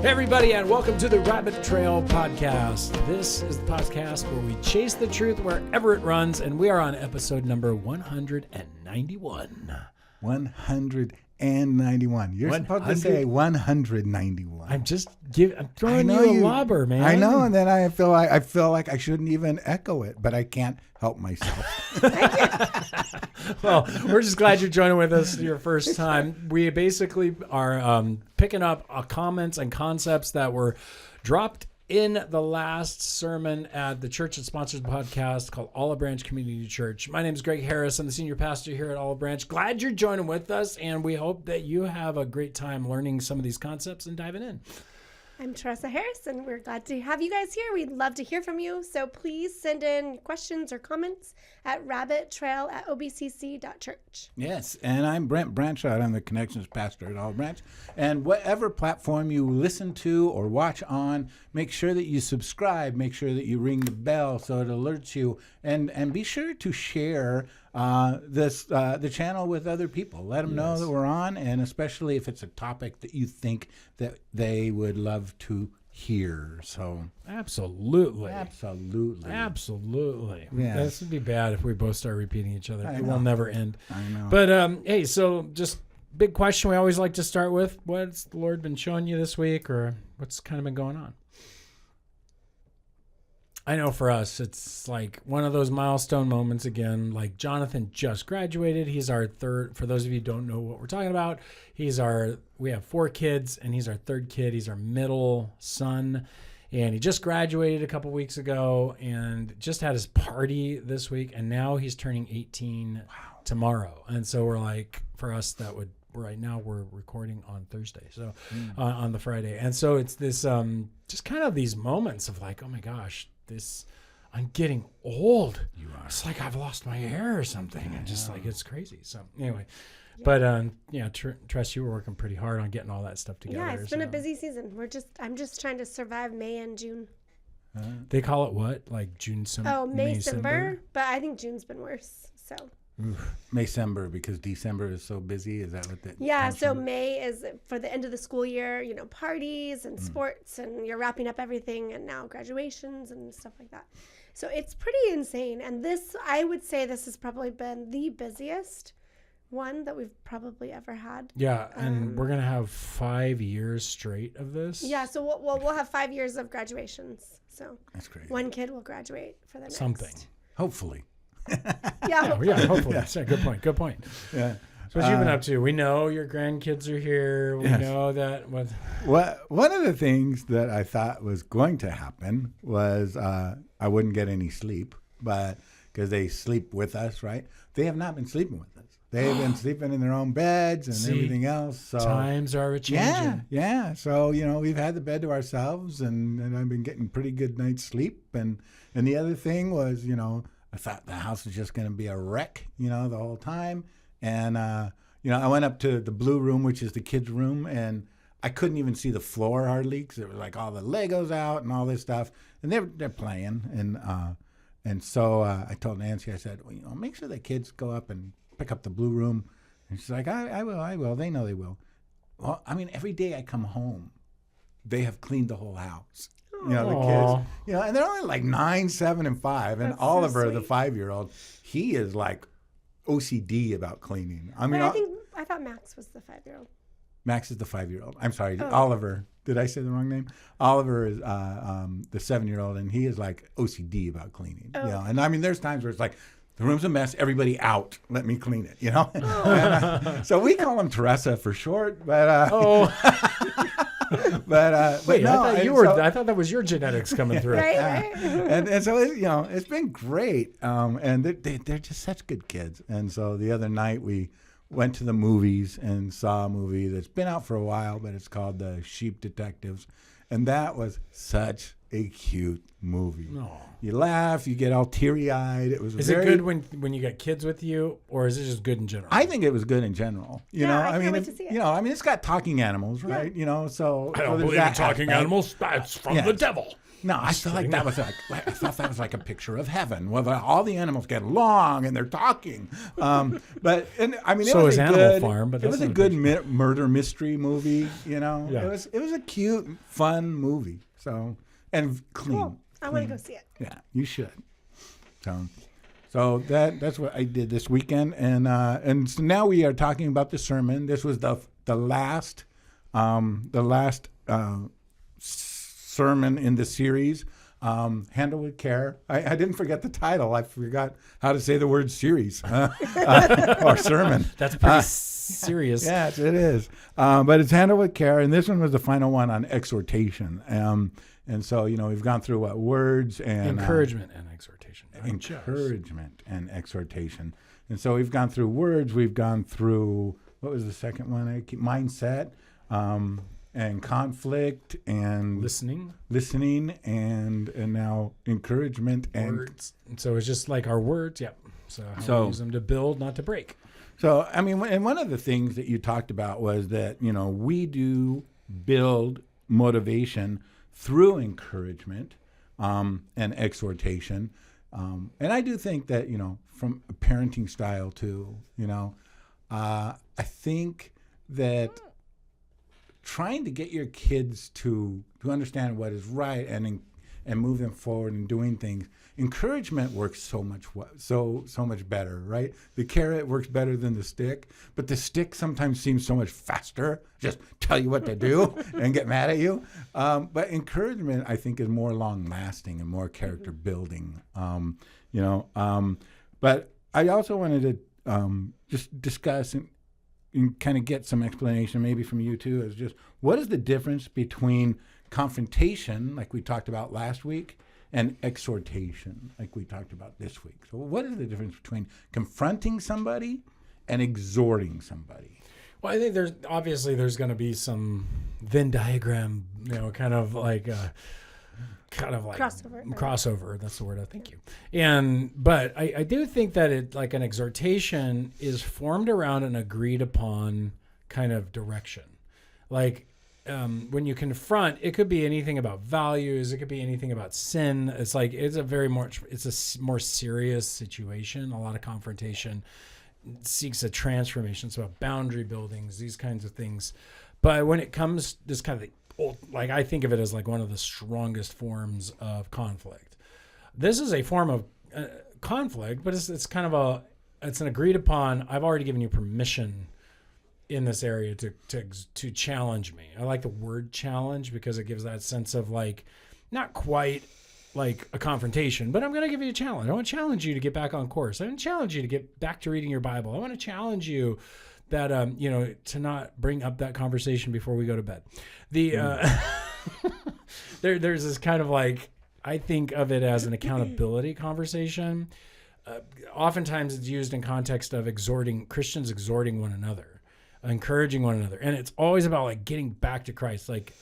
Hey everybody, and welcome to the Rabbit Trail Podcast. This is the podcast where we chase the truth wherever it runs, and we are on episode number 191. 191. You're supposed to say 191. I'm throwing you a lobber, man. I know, and then I feel like I shouldn't even echo it, but I can't help myself. Well, we're just glad you're joining with us your first time. We basically are picking up comments and concepts that were dropped in the last sermon at the church that sponsors the podcast called Olive Branch Community Church. My name is Greg Harris. I'm the senior pastor here at Olive Branch. Glad you're joining with us, and we hope that you have a great time learning some of these concepts and diving in. I'm Teresa Harris, and we're glad to have you guys here. We'd love to hear from you, so please send in questions or comments at rabbittrail@obcc.church. Yes, and I'm Brent Branchard. I'm the Connections Pastor at Olive Branch. And whatever platform you listen to or watch on, make sure that you subscribe. Make sure that you ring the bell so it alerts you. And be sure to share the channel with other people. Let them know that we're on, and especially if it's a topic that you think that they would love to hear. So Absolutely. yeah. This would be bad if we both start repeating each other. It will never end. I know. But hey, so just big question we always like to start with: what's the Lord been showing you this week, or what's kind of been going on? I know for us, it's like one of those milestone moments again. Like Jonathan just graduated. He's our third. For those of you who don't know what we're talking about, we have 4 kids, and he's our third kid. He's our middle son, and he just graduated a couple weeks ago, and just had his party this week, and now he's turning 18 tomorrow. And so we're like, for us, that would. Right now we're recording on Thursday, so on the Friday, and so it's this just kind of these moments of like, oh my gosh, I'm getting old. You are. It's like I've lost my hair or something, and just like it's crazy. So anyway, but Tress, you were working pretty hard on getting all that stuff together. Yeah, it's been a busy season. I'm just trying to survive May and June. They call it what, like June? May-cember, but I think June's been worse. So. May-cember, because December is so busy. Is that what that? Yeah. So May is for the end of the school year. Parties and sports, and you're wrapping up everything, and now graduations and stuff like that. So it's pretty insane. And I would say this has probably been the busiest one that we've probably ever had. Yeah, and we're gonna have 5 years straight of this. Yeah. So we'll have 5 years of graduations. So that's crazy. One kid will graduate for the next. Something. Hopefully. Hopefully. That's a good point. Yeah. So what you've been up to? We know your grandkids are here. We know that. One of the things that I thought was going to happen was I wouldn't get any sleep, but because they sleep with us, right? They have not been sleeping with us. They have been sleeping in their own beds and everything else. So times are changing. Yeah. So we've had the bed to ourselves, and I've been getting pretty good night's sleep. And the other thing was, I thought the house was just going to be a wreck, the whole time. And, I went up to the blue room, which is the kids' room, and I couldn't even see the floor hardly because there was like all the Legos out and all this stuff. And they're playing. And so I told Nancy, I said, well, make sure the kids go up and pick up the blue room. And she's like, I will. They know they will. Well, every day I come home, they have cleaned the whole house. The kids, and they're only like 9, 7, and 5. And That's Oliver, so the 5-year-old, he is like OCD about cleaning. I thought Max was the 5-year-old. Max is the 5-year-old. I'm sorry, Oliver. Did I say the wrong name? Oliver is the 7-year-old, and he is like OCD about cleaning. And there's times where it's like, the room's a mess. Everybody out. Let me clean it. And, so we call him Teresa for short. But Wait, no, I thought that was your genetics coming through. Right. And so it's been great. And they're just such good kids. And so the other night we went to the movies and saw a movie that's been out for a while, but it's called The Sheep Detectives, and that was such a cute movie. No. You laugh, you get all teary-eyed. It was Is it good when you got kids with you, or is it just good in general? I think it was good in general. You know, I can't wait to see it. You know, I mean, it's got talking animals, right? You know, so I don't there's believe in that talking aspect. animals. That's from the devil. No, I feel like that was like I thought that was like a picture of heaven, where all the animals get along and they're talking. But I mean, So it was is a Animal good, Farm, but it was that's a not good murder mystery movie. You know, Yeah. it was a cute, fun movie. So and clean. Cool. I want to go see it. Yeah, you should. So that's what I did this weekend, and so now we are talking about the sermon. This was the last sermon in the series, Handle with Care. I didn't forget the title. I forgot how to say the word series or sermon. That's pretty serious. Yes, it is. But it's Handle with Care, and this one was the final one on exhortation. And so, you know, we've gone through words and Encouragement and exhortation. encouragement and exhortation. And so we've gone through words. We've gone through, what was the second one? Mindset, and conflict and Listening. and now encouragement and Words. And so it's just like our words. Yep. So we use them to build, not to break. So, I mean, and one of the things that you talked about was that, you know, we do build motivation through encouragement and exhortation. And I do think that, you know, from a parenting style too, you know, I think that trying to get your kids to understand what is right and move them forward and doing things, encouragement works so much better, right? The carrot works better than the stick, but the stick sometimes seems so much faster, just tell you what to do and get mad at you. But encouragement, I think, is more long-lasting and more character building, you know. But I also wanted to just discuss and kind of get some explanation maybe from you too, is just what is the difference between confrontation, like we talked about last week, and exhortation, like we talked about this week. So what is the difference between confronting somebody and exhorting somebody? Well, I think there's going to be some Venn diagram, you know, kind of like crossover. That's the word. Thank you. But I do think that it, like an exhortation, is formed around an agreed upon kind of direction. Like when you confront, it could be anything about values. It could be anything about sin. It's like it's a more serious situation. A lot of confrontation seeks a transformation. It's about boundary buildings, these kinds of things. But when it comes this kind of like, I think of it as like one of the strongest forms of conflict. This is a form of conflict, but it's kind of it's an agreed upon. I've already given you permission in this area to challenge me. I like the word challenge because it gives that sense of like, not quite like a confrontation, but I'm going to give you a challenge. I want to challenge you to get back on course. I want to challenge you to get back to reading your Bible. I want to challenge you that, you know, to not bring up that conversation before we go to bed. There's this kind of like, I think of it as an accountability conversation. Oftentimes it's used in context of Christians exhorting one another, encouraging one another. And it's always about like getting back to Christ. Like,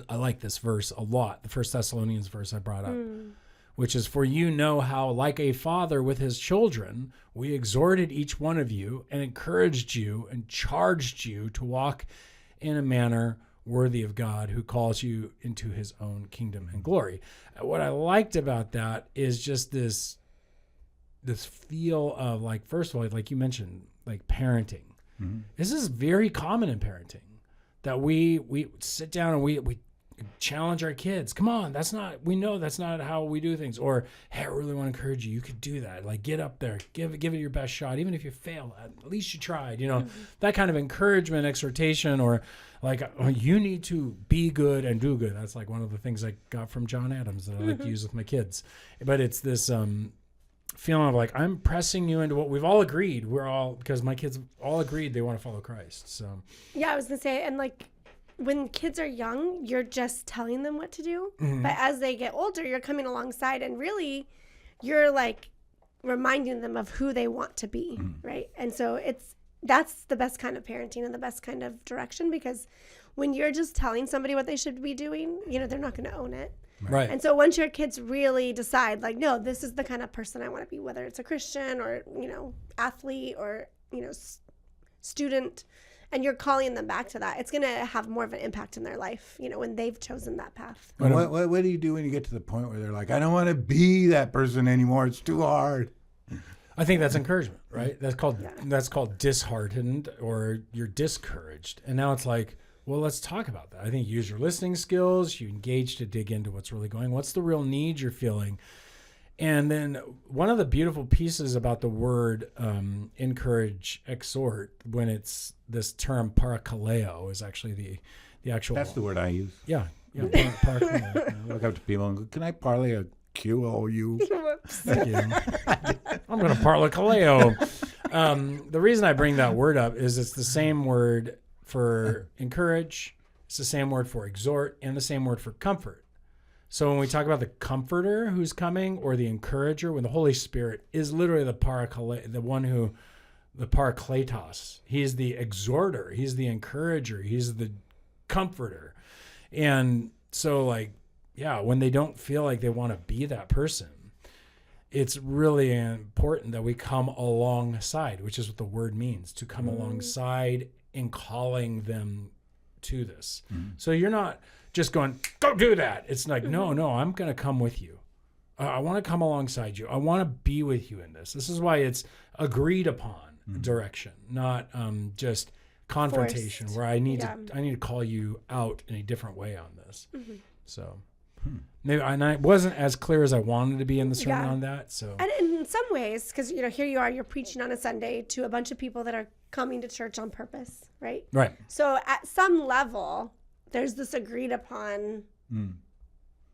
I like this verse a lot. The 1 Thessalonians verse I brought up, which is, for you know how, like a father with his children, we exhorted each one of you and encouraged you and charged you to walk in a manner worthy of God, who calls you into his own kingdom and glory. What I liked about that is just this feel of like, first of all, like you mentioned, like parenting. Mm-hmm. This is very common in parenting, that we sit down and we challenge our kids. Come on, we know that's not how we do things. Or, hey, I really want to encourage you. You could do that. Like, get up there, give it your best shot. Even if you fail, at least you tried, you know, that kind of encouragement, exhortation, or like, you need to be good and do good. That's like one of the things I got from John Adams that I like to use with my kids. But it's this feeling of like, I'm pressing you into what we've all agreed. Because my kids all agreed they want to follow Christ. So yeah, I was gonna say, and like when kids are young, you're just telling them what to do. Mm-hmm. But as they get older, you're coming alongside and really you're like reminding them of who they want to be, right? And so that's the best kind of parenting and the best kind of direction, because when you're just telling somebody what they should be doing, you know, they're not going to own it. Right. And so once your kids really decide, like, no, this is the kind of person I want to be, whether it's a Christian or, athlete or, student, and you're calling them back to that, it's going to have more of an impact in their life, when they've chosen that path. What do you do when you get to the point where they're like, I don't want to be that person anymore. It's too hard. I think that's encouragement, right? That's called disheartened, or you're discouraged. And now it's like, well, let's talk about that. I think use your listening skills. You engage to dig into what's really going. What's the real need you're feeling? And then one of the beautiful pieces about the word encourage, exhort, when it's this term parakaleo is actually the actual. That's the word I use. Yeah. Parakaleo. I look up to people and go, can I parlay a QOU? Thank you. I'm going to parakaleo. The reason I bring that word up is it's the same word for encourage, it's the same word for exhort, and the same word for comfort. So when we talk about the comforter who's coming, or the encourager, when the Holy Spirit is literally the parakletos. He's the exhorter, he's the encourager, he's the comforter. And so when they don't feel like they want to be that person, it's really important that we come alongside, which is what the word means, to come alongside in calling them to this. So you're not just going, go do that. It's like, no, I'm going to come with you. I want to come alongside you. I want to be with you in this. This is why it's agreed upon direction, not just confrontation, forced. where I need to call you out in a different way on this. So maybe I wasn't as clear as I wanted to be in the sermon on that. So, and in some ways, because here you are, you're preaching on a Sunday to a bunch of people that are coming to church on purpose, right? Right. So at some level, there's this agreed upon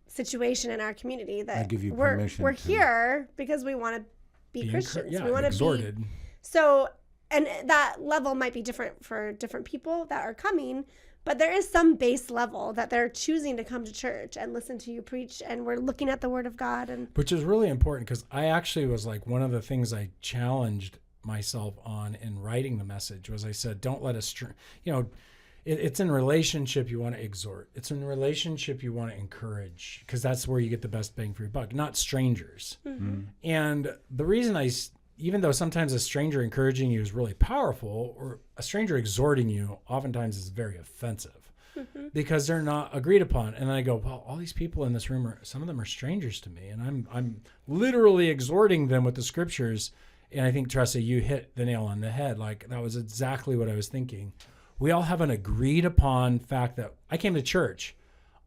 situation in our community that we're here because we want to be Christians. We want to exhorted. be. So, and that level might be different for different people that are coming. But there is some base level that they're choosing to come to church and listen to you preach, and we're looking at the Word of God. Which is really important, because I actually was like, one of the things I challenged myself on in writing the message was I said, don't let us, it's in relationship you want to exhort. It's in relationship you want to encourage, because that's where you get the best bang for your buck, not strangers. And the reason even though sometimes a stranger encouraging you is really powerful, or a stranger exhorting you oftentimes is very offensive because they're not agreed upon. And then I go, well, all these people in this room some of them are strangers to me, and I'm literally exhorting them with the scriptures. And I think, Tressa, you hit the nail on the head. Like, that was exactly what I was thinking. We all have an agreed upon fact that I came to church.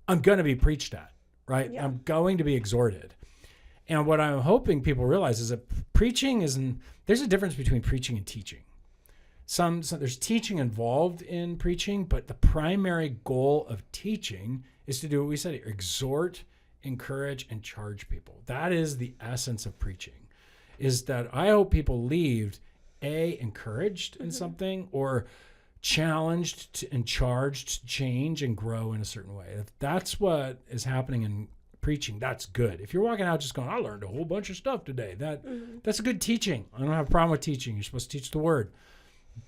I'm going to be preached at, right? Yeah. I'm going to be exhorted. And what I'm hoping people realize is that there's a difference between preaching and teaching. There's teaching involved in preaching, but the primary goal of teaching is to do what we said here: exhort, encourage, and charge people. That is the essence of preaching, is that I hope people leave encouraged in something, or challenged and charged to change and grow in a certain way. If that's what is happening in preaching, that's good. If you're walking out just going, I learned a whole bunch of stuff today, that's a good teaching. I don't have a problem with teaching. You're supposed to teach the word,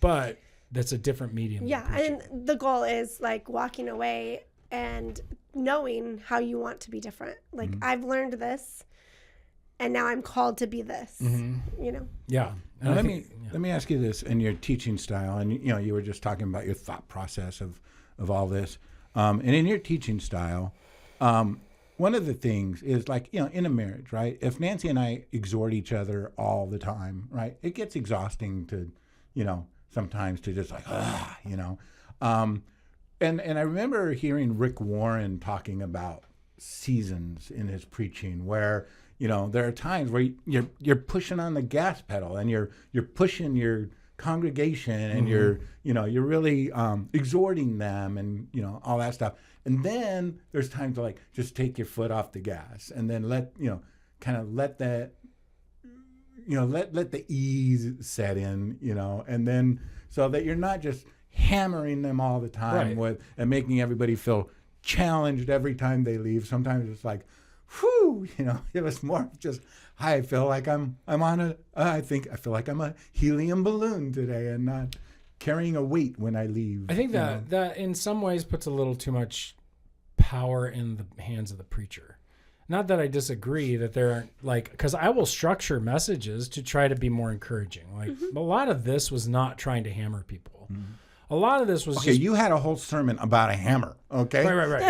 but that's a different medium. Yeah, and the goal is like walking away and knowing how you want to be different. Like, I've learned this, and now I'm called to be this. Yeah. And let me ask you this: in your teaching style, and you were just talking about your thought process of all this, and in your teaching style, one of the things is, like, in a marriage, right? If Nancy and I exhort each other all the time, right, it gets exhausting to, sometimes to just like, and I remember hearing Rick Warren talking about seasons in his preaching, where, there are times where you're pushing on the gas pedal, and you're pushing your congregation, and you're really exhorting them, and all that stuff. And then there's times to, like, just take your foot off the gas, and then let that, let the ease set in, and then so that you're not just hammering them all the time and making everybody feel challenged every time they leave. Sometimes it's like, whew, it was more just, I feel like I feel like I'm a helium balloon today, and not carrying a weight when I leave. I think that in some ways puts a little too much power in the hands of the preacher. Not that I disagree that there aren't, like, because I will structure messages to try to be more encouraging. Like, a lot of this was not trying to hammer people. A lot of this was Okay, you had a whole sermon about a hammer, okay? Right.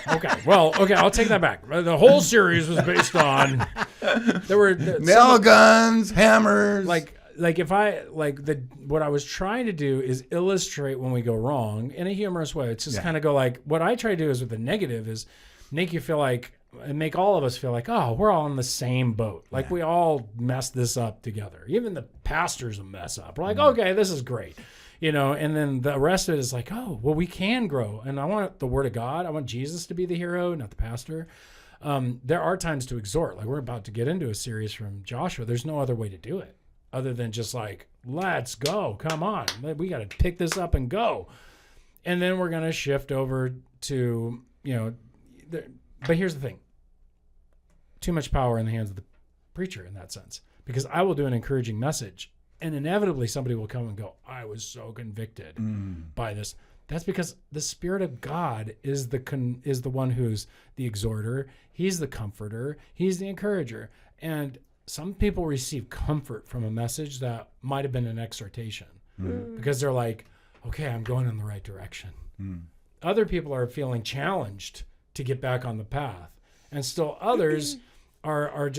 Okay, I'll take that back. The whole series was based on, nail guns, hammers. What I was trying to do is illustrate when we go wrong in a humorous way. It's just kind of go like, what I try to do is with the negative is make you feel like, and make all of us feel like, oh, we're all in the same boat. Like we all messed this up together. Even the pastor's a mess up. We're like, okay, this is great. And then the rest of it is like, oh, well, we can grow. And I want the word of God. I want Jesus to be the hero, not the pastor. There are times to exhort. Like we're about to get into a series from Joshua. There's no other way to do it other than just like, let's go. Come on. We got to pick this up and go. And then we're going to shift over to, but here's the thing. Too much power in the hands of the preacher in that sense, because I will do an encouraging message and inevitably somebody will come and go, I was so convicted by this. That's because the Spirit of God is the one who's the exhorter. He's the comforter. He's the encourager. And some people receive comfort from a message that might have been an exhortation because they're like, okay, I'm going in the right direction. Other people are feeling challenged to get back on the path. And still others are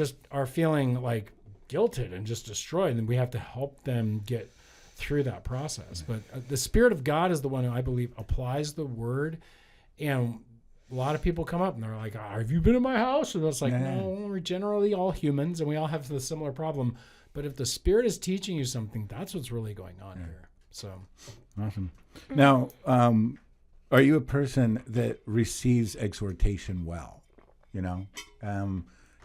feeling like guilted and just destroyed. And we have to help them get through that process. But the Spirit of God is the one who I believe applies the word. And a lot of people come up and they're like, have you been in my house? And it's like, no, we're generally all humans and we all have the similar problem. But if the Spirit is teaching you something, that's what's really going on here. So awesome. Now, are you a person that receives exhortation well?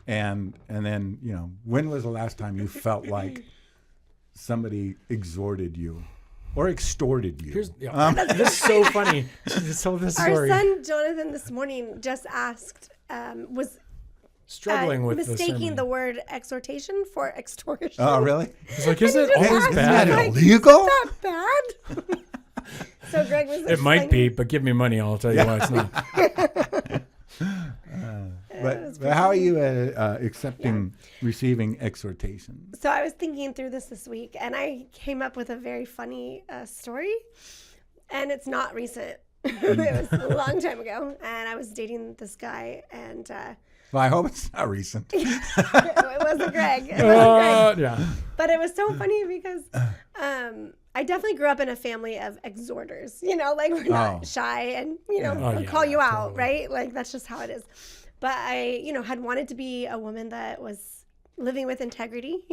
And then, when was the last time you felt like somebody exhorted you or extorted you? This is so funny. So this Our son Jonathan this morning just asked, was struggling with mistaking the word exhortation for extortion. Oh, really? He's like, isn't it always bad? Isn't that illegal? Is that bad? So Greg was it might be, but give me money. I'll tell you why it's not. But how are you at receiving exhortation? So I was thinking through this week, and I came up with a very funny story, and it's not recent. It was a long time ago, and I was dating this guy, and well, I hope it's not recent. It wasn't Greg. Yeah. But it was so funny because I definitely grew up in a family of exhorters. Like we're not shy, and we'll call you out, totally. Right? Like that's just how it is. But I, had wanted to be a woman that was living with integrity,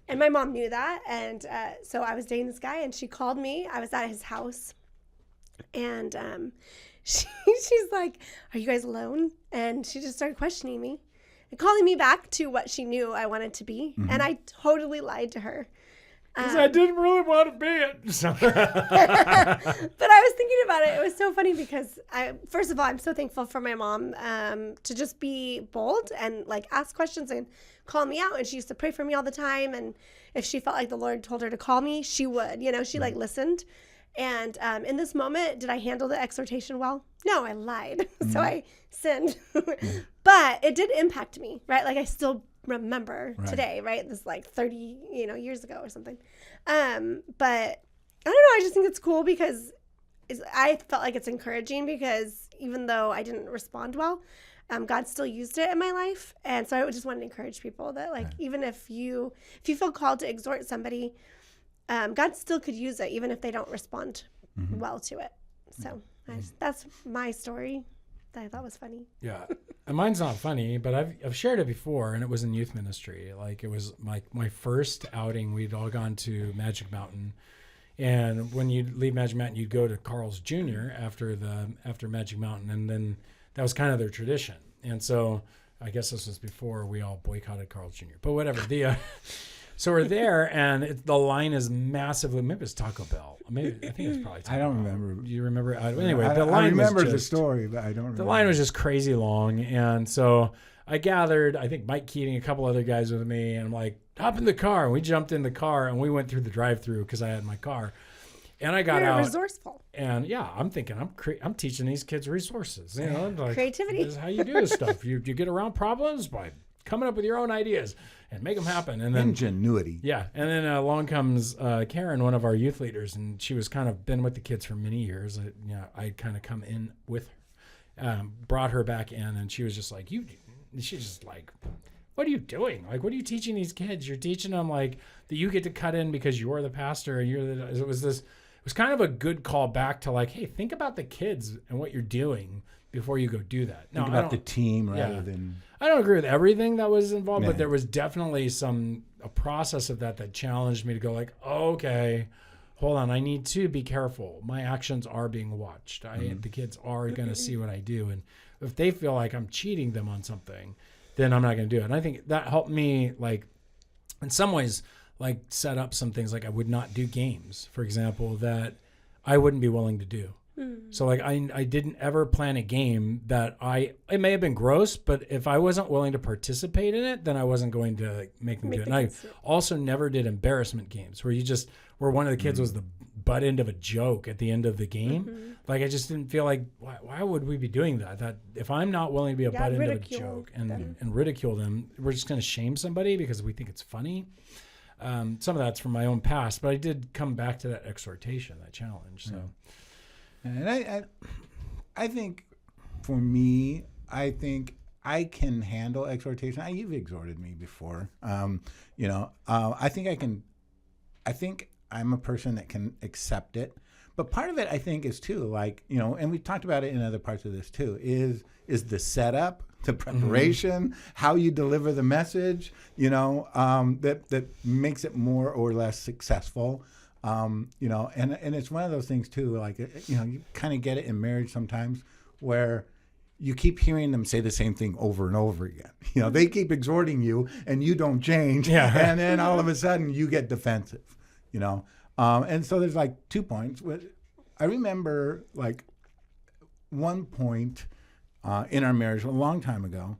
and my mom knew that. And so I was dating this guy, and she called me. I was at his house, and she's like, "Are you guys alone?" And she just started questioning me and calling me back to what she knew I wanted to be. And I totally lied to her. Because I didn't really want to be it. But I was thinking about it. It was so funny because first of all, I'm so thankful for my mom to just be bold and like ask questions and call me out. And she used to pray for me all the time. And if she felt like the Lord told her to call me, she would. She like listened. And in this moment, did I handle the exhortation well? No, I lied. So I sinned. But it did impact me, right? Like I still remember today, right? This like 30, years ago or something. But I don't know. I just think it's cool because I felt like it's encouraging because even though I didn't respond well, God still used it in my life. And so I just want to encourage people that like, even if you feel called to exhort somebody, God still could use it even if they don't respond well to it. So that's my story that I thought was funny. Yeah. And mine's not funny, but I've shared it before, and it was in youth ministry. Like it was my first outing. We'd all gone to Magic Mountain, and when you'd leave Magic Mountain, you'd go to Carl's Jr. after Magic Mountain, and then that was kind of their tradition. And so I guess this was before we all boycotted Carl's Jr. But whatever. So we're there, and the line is massively. Maybe it's Taco Bell. I think it's probably Taco Bell. I don't remember. Do you remember? Anyway, the line I remember was the story, but I don't remember. The line was just crazy long, and so I gathered, I think Mike Keating, a couple other guys with me, and I'm like, hop in the car. And we jumped in the car, and we went through the drive-thru because I had my car. And I got You're out. resourceful. And yeah, I'm thinking I'm teaching these kids resources. You know, like, Creativity. This is how you do this stuff. You get around problems by coming up with your own ideas and make them happen. And then Ingenuity. yeah, and then along comes Karen, one of our youth leaders, and she was kind of been with the kids for many years. I'd kind of come in with her, brought her back in, and she was just like, she's just like, what are you doing? Like, what are you teaching these kids? You're teaching them like that you get to cut in because you're the pastor, and it was kind of a good call back to like, hey, think about the kids and what you're doing before you go do that. Think about the team rather than... I don't agree with everything that was involved, Yeah. but there was definitely a process of that challenged me to go like, okay, hold on, I need to be careful. My actions are being watched. The kids are going to see what I do. And if they feel like I'm cheating them on something, then I'm not going to do it. And I think that helped me, like, in some ways, like set up some things like I would not do games, for example, that I wouldn't be willing to do. So like I didn't ever plan a game that it may have been gross, but if I wasn't willing to participate in it, then I wasn't going to like, make them do it. And I also never did embarrassment games where one of the kids was the butt end of a joke at the end of the game. Like I just didn't feel like why would we be doing that? That if I'm not willing to be a butt end of a joke and ridicule them, we're just going to shame somebody because we think it's funny. Some of that's from my own past, but I did come back to that exhortation, that challenge. So. And I think for me, I think I can handle exhortation. You've exhorted me before. I think I'm a person that can accept it. But part of it, I think, is too, like, and we talked about it in other parts of this too, is the setup, the preparation, how you deliver the message, that makes it more or less successful. And it's one of those things too, like, you kind of get it in marriage sometimes where you keep hearing them say the same thing over and over again. They keep exhorting you and you don't change. Yeah. And then all of a sudden you get defensive, and so there's like 2 points. I remember like one point in our marriage a long time ago,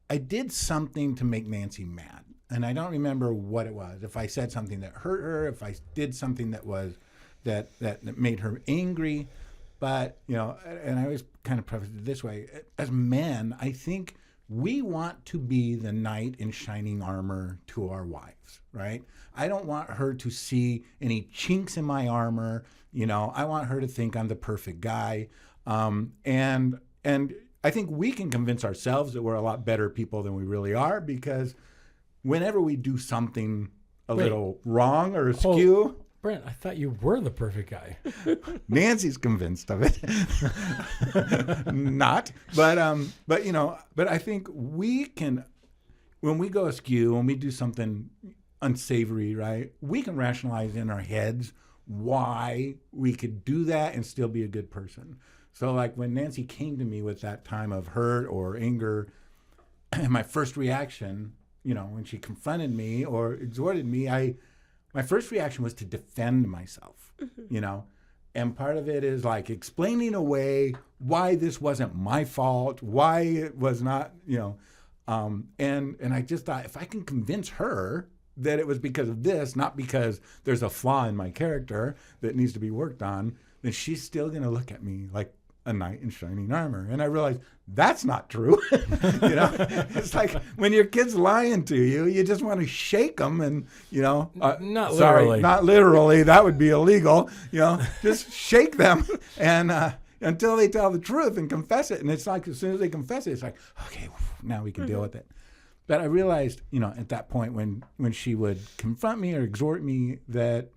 I did something to make Nancy mad. And I don't remember what it was. If I said something that hurt her, if I did something that made her angry. But, and I always kind of preface it this way. As men, I think we want to be the knight in shining armor to our wives, right? I don't want her to see any chinks in my armor. I want her to think I'm the perfect guy. And I think we can convince ourselves that we're a lot better people than we really are because whenever we do something a little wrong or askew. Brent, I thought you were the perfect guy. Nancy's convinced of it. Not. But I think we can, when we go askew, when we do something unsavory, right, we can rationalize in our heads why we could do that and still be a good person. So like when Nancy came to me with that time of hurt or anger, my first reaction, when she confronted me or exhorted me, my first reaction was to defend myself, and part of it is like explaining away why this wasn't my fault, why it was not, and I just thought if I can convince her that it was because of this, not because there's a flaw in my character that needs to be worked on, then she's still going to look at me like a knight in shining armor. And I realized that's not true. It's like when your kid's lying to you, you just want to shake them and, not literally. Sorry, not literally. That would be illegal. Just shake them and until they tell the truth and confess it. And it's like as soon as they confess it, it's like, okay, now we can deal with it. But I realized, at that point when she would confront me or exhort me that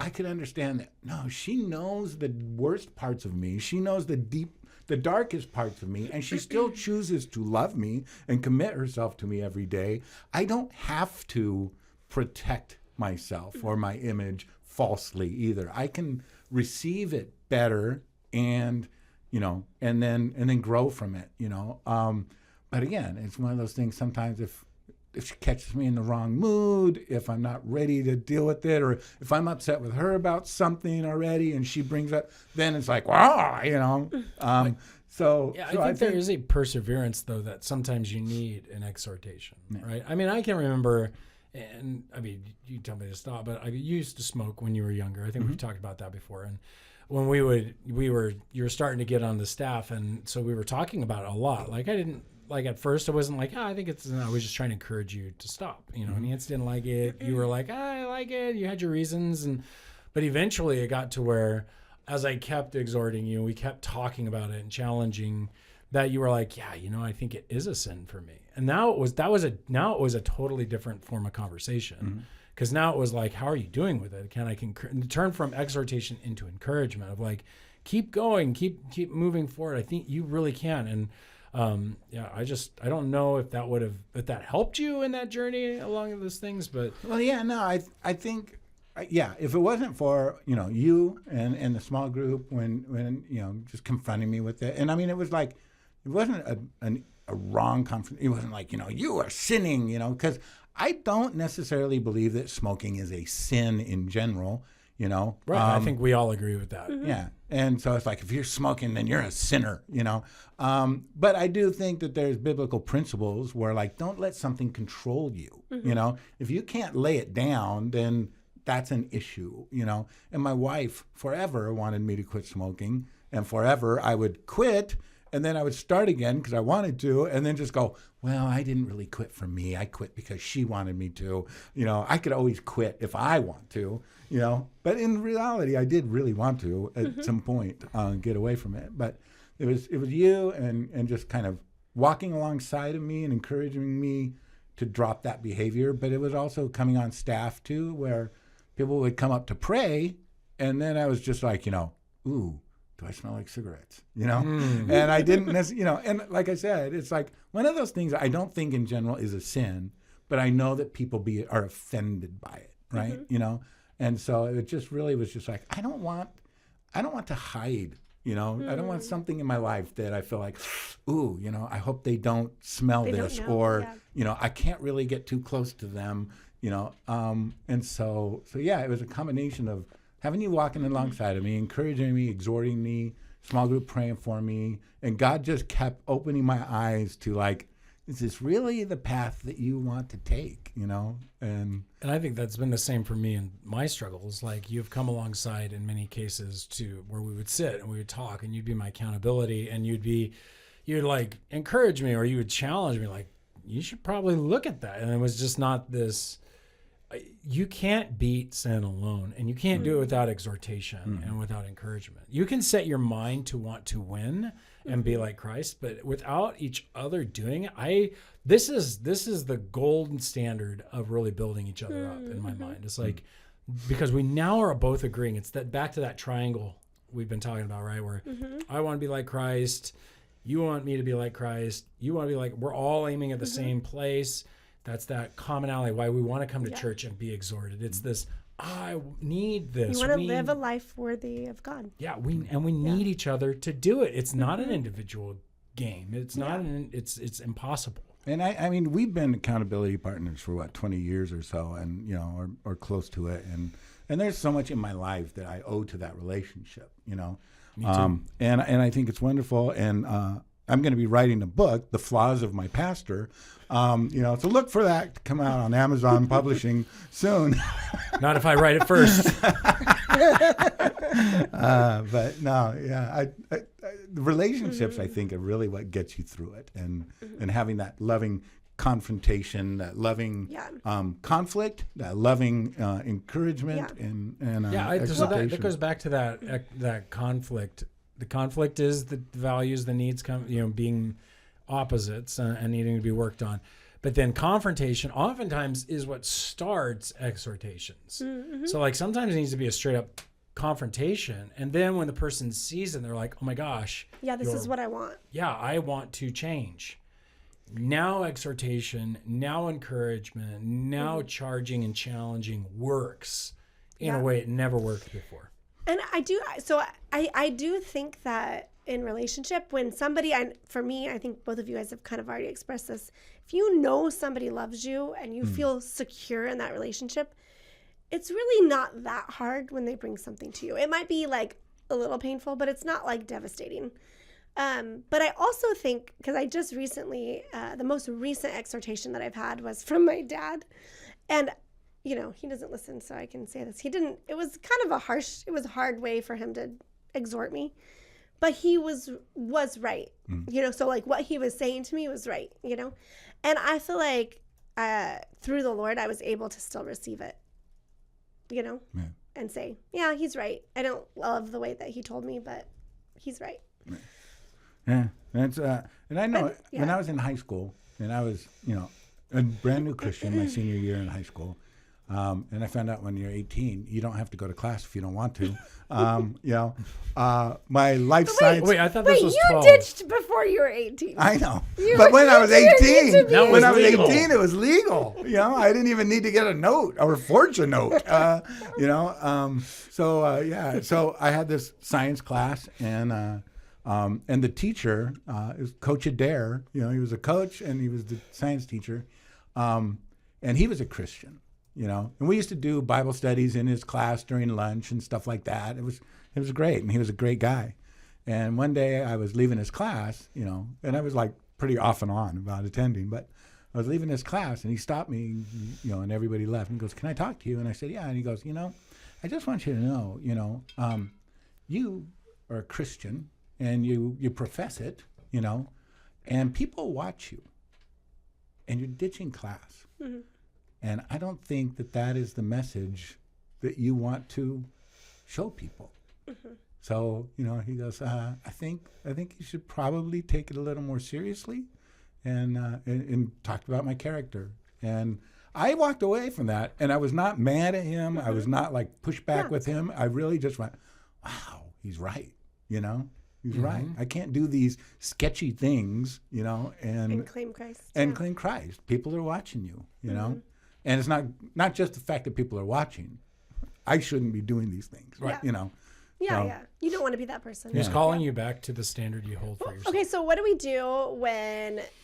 I could understand that, no, she knows the worst parts of me. She knows the darkest parts of me, and she still chooses to love me and commit herself to me every day. I don't have to protect myself or my image falsely either. I can receive it better and then grow from it, But again, it's one of those things sometimes if she catches me in the wrong mood, if I'm not ready to deal with it, or if I'm upset with her about something already and she brings up, then it's like, wow, I think there is a perseverance, though, that sometimes you need in exhortation, right? I mean, I can remember and I mean, you tell me to stop, but I used to smoke when you were younger. I think we've talked about that before. And when you were starting to get on the staff, and so we were talking about it a lot. Like at first I wasn't like, I think I was just trying to encourage you to stop. Nancy didn't like it. You were like, I like it. You had your reasons, but eventually it got to where, as I kept exhorting you, we kept talking about it and challenging, that you were like, I think it is a sin for me. And now it was a totally different form of conversation, because now it was like, how are you doing with it? Can I turn from exhortation into encouragement of like, keep going, keep moving forward. I think you really can. And I don't know if that helped you in that journey along those things, but I think. If it wasn't for, you and the small group when just confronting me with it. And I mean, it wasn't a wrong confrontation. It wasn't like, you are sinning, because I don't necessarily believe that smoking is a sin in general, Right. I think we all agree with that. Yeah. And so it's like, if you're smoking, then you're a sinner, But I do think that there's biblical principles where, like, don't let something control you, If you can't lay it down, then that's an issue, And my wife forever wanted me to quit smoking, and forever I would quit, and then I would start again because I wanted to, and then just go, well, I didn't really quit for me. I quit because she wanted me to. I could always quit if I want to, But in reality, I did really want to at some point get away from it. But it was you and just kind of walking alongside of me and encouraging me to drop that behavior. But it was also coming on staff too, where people would come up to pray, and then I was just like, ooh, do I smell like cigarettes? And I didn't necessarily, and like I said, it's like one of those things I don't think in general is a sin, but I know that people are offended by it, right? And so it just really was just like, I don't want to hide, I don't want something in my life that I feel like, ooh, I hope they don't smell this, or, I can't really get too close to them. And so it was a combination of having you walking alongside of me, encouraging me, exhorting me, small group praying for me, and God just kept opening my eyes to like, is this really the path that you want to take, And I think that's been the same for me in my struggles. Like, you've come alongside in many cases to where we would sit and we would talk, and you'd be my accountability, and you'd like encourage me, or you would challenge me, like, you should probably look at that. And it was just not this. You can't beat sin alone, and you can't do it without exhortation and without encouragement. You can set your mind to want to win and be like Christ, but without each other doing it, this is the golden standard of really building each other up in my mind. It's like, because we now are both agreeing. It's that back to that triangle we've been talking about, right? Where I want to be like Christ, you want me to be like Christ, you want to be like, we're all aiming at the same place. That's that commonality, why we want to come to church and be exhorted. It's this, I need this. You want to live a life worthy of God. Yeah, we need each other to do it. It's not an individual game. It's not it's impossible. And I mean, we've been accountability partners for 20 years or so, and or close to it. And there's so much in my life that I owe to that relationship, Me too. And I think it's wonderful. And I'm going to be writing a book, The Flaws of My Pastor. So look for that to come out on Amazon Publishing soon. Not if I write it first. But no, the relationships, I think, are really what gets you through it, and having that loving confrontation, that loving conflict, that loving encouragement, and so that goes back to that conflict. The conflict is the values, the needs being opposites and needing to be worked on. But then confrontation oftentimes is what starts exhortations. So like sometimes it needs to be a straight up confrontation. And then when the person sees it, they're like, oh my gosh. Yeah, this is what I want. Yeah, I want to change. Now exhortation, now encouragement, now charging and challenging works in a way it never worked before. And I do think that in relationship, when somebody, and for me, I think both of you guys have kind of already expressed this, if you know somebody loves you and you feel secure in that relationship, it's really not that hard when they bring something to you. It might be like a little painful, but it's not like devastating. But I also think, because I just recently, the most recent exhortation that I've had was from my dad. And, you know, he doesn't listen, so I can say this. It was kind of a hard way for him to exhort me. But he was right, you know, so like what he was saying to me was right, you know. And I feel like through the Lord, I was able to still receive it, you know, and say, yeah, he's right. I don't love the way that he told me, but he's right. Yeah. And I know when I was in high school, and I was, you know, a brand new Christian my senior year in high school. And I found out when you're 18, you don't have to go to class if you don't want to. You know, my life science. Wait, I thought this was 12. You ditched before you were 18. I know. But when I was 18, it was legal. You know, I didn't even need to get a note or forge a note. You know, so I had this science class, and the teacher is Coach Adair. You know, he was a coach and he was the science teacher, and he was a Christian. You know, and we used to do Bible studies in his class during lunch and stuff like that. It was great, and he was a great guy. And one day I was leaving his class, you know, and I was like pretty off and on about attending, but I was leaving his class, and he stopped me, you know, and everybody left, and he goes, "Can I talk to you?" And I said, "Yeah." And he goes, "You know, I just want you to know, you know, you are a Christian, and you profess it, you know, and people watch you, and you're ditching class." Mm-hmm. And I don't think that is the message that you want to show people. Mm-hmm. So, you know, he goes, I think you should probably take it a little more seriously, and talked about my character. And I walked away from that, and I was not mad at him. Mm-hmm. I was not like pushed back with him. I really just went, wow, he's right. You know, he's right. I can't do these sketchy things, you know, and claim Christ. And claim Christ. People are watching you, you know. And it's not just the fact that people are watching. I shouldn't be doing these things, right? You know. Yeah, yeah. You don't want to be that person. He's calling you back to the standard you hold for yourself. Okay, so what do we do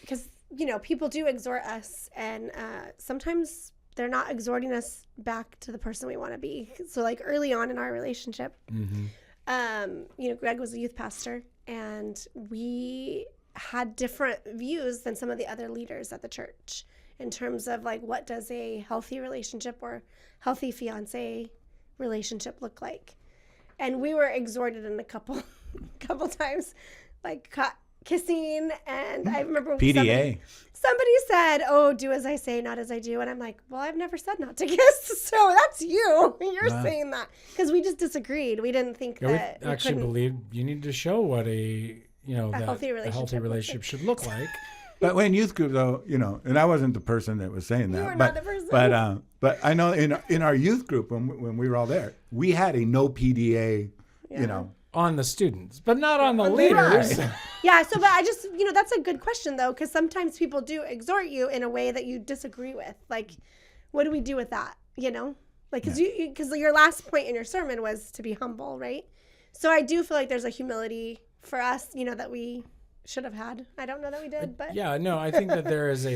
because, you know, people do exhort us, and sometimes they're not exhorting us back to the person we want to be. So like early on in our relationship, you know, Greg was a youth pastor, and we had different views than some of the other leaders at the church in terms of like what does a healthy relationship or healthy fiance relationship look like. And we were exhorted in a couple times, like caught kissing, and I remember PDA. Somebody said, "Oh, do as I say, not as I do," and I'm like, "Well, I've never said not to kiss, so that's you. You're saying that," because we just disagreed. We didn't think that. We actually believed you need to show what a healthy relationship should look like. But when youth group, though, you know, and I wasn't the person that was saying that. You were not the person. But I know in our youth group when we were all there, we had a no PDA, you know, on the students, but not on the leaders. Right. Yeah. So, but I just, you know, that's a good question though, because sometimes people do exhort you in a way that you disagree with. Like, what do we do with that? You know, like because your last point in your sermon was to be humble, right? So I do feel like there's a humility for us, you know, that we should have had. I don't know that we did, but yeah, no, I think that there is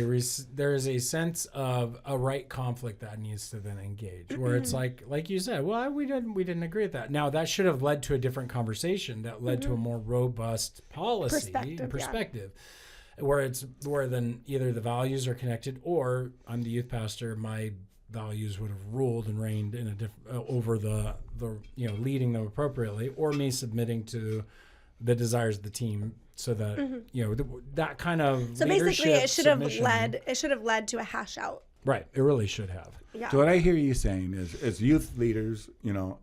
a sense of a right conflict that needs to then engage, where it's like you said, well, we didn't agree with that. Now that should have led to a different conversation that led to a more robust policy perspective, where then either the values are connected, or I'm the youth pastor, my values would have ruled and reigned in a over the you know, leading them appropriately, or me submitting to the desires of the team. So that you know, that kind of basically it should have led to a hash out. Right, it really should have. Yeah. So what I hear you saying is, as youth leaders, you know,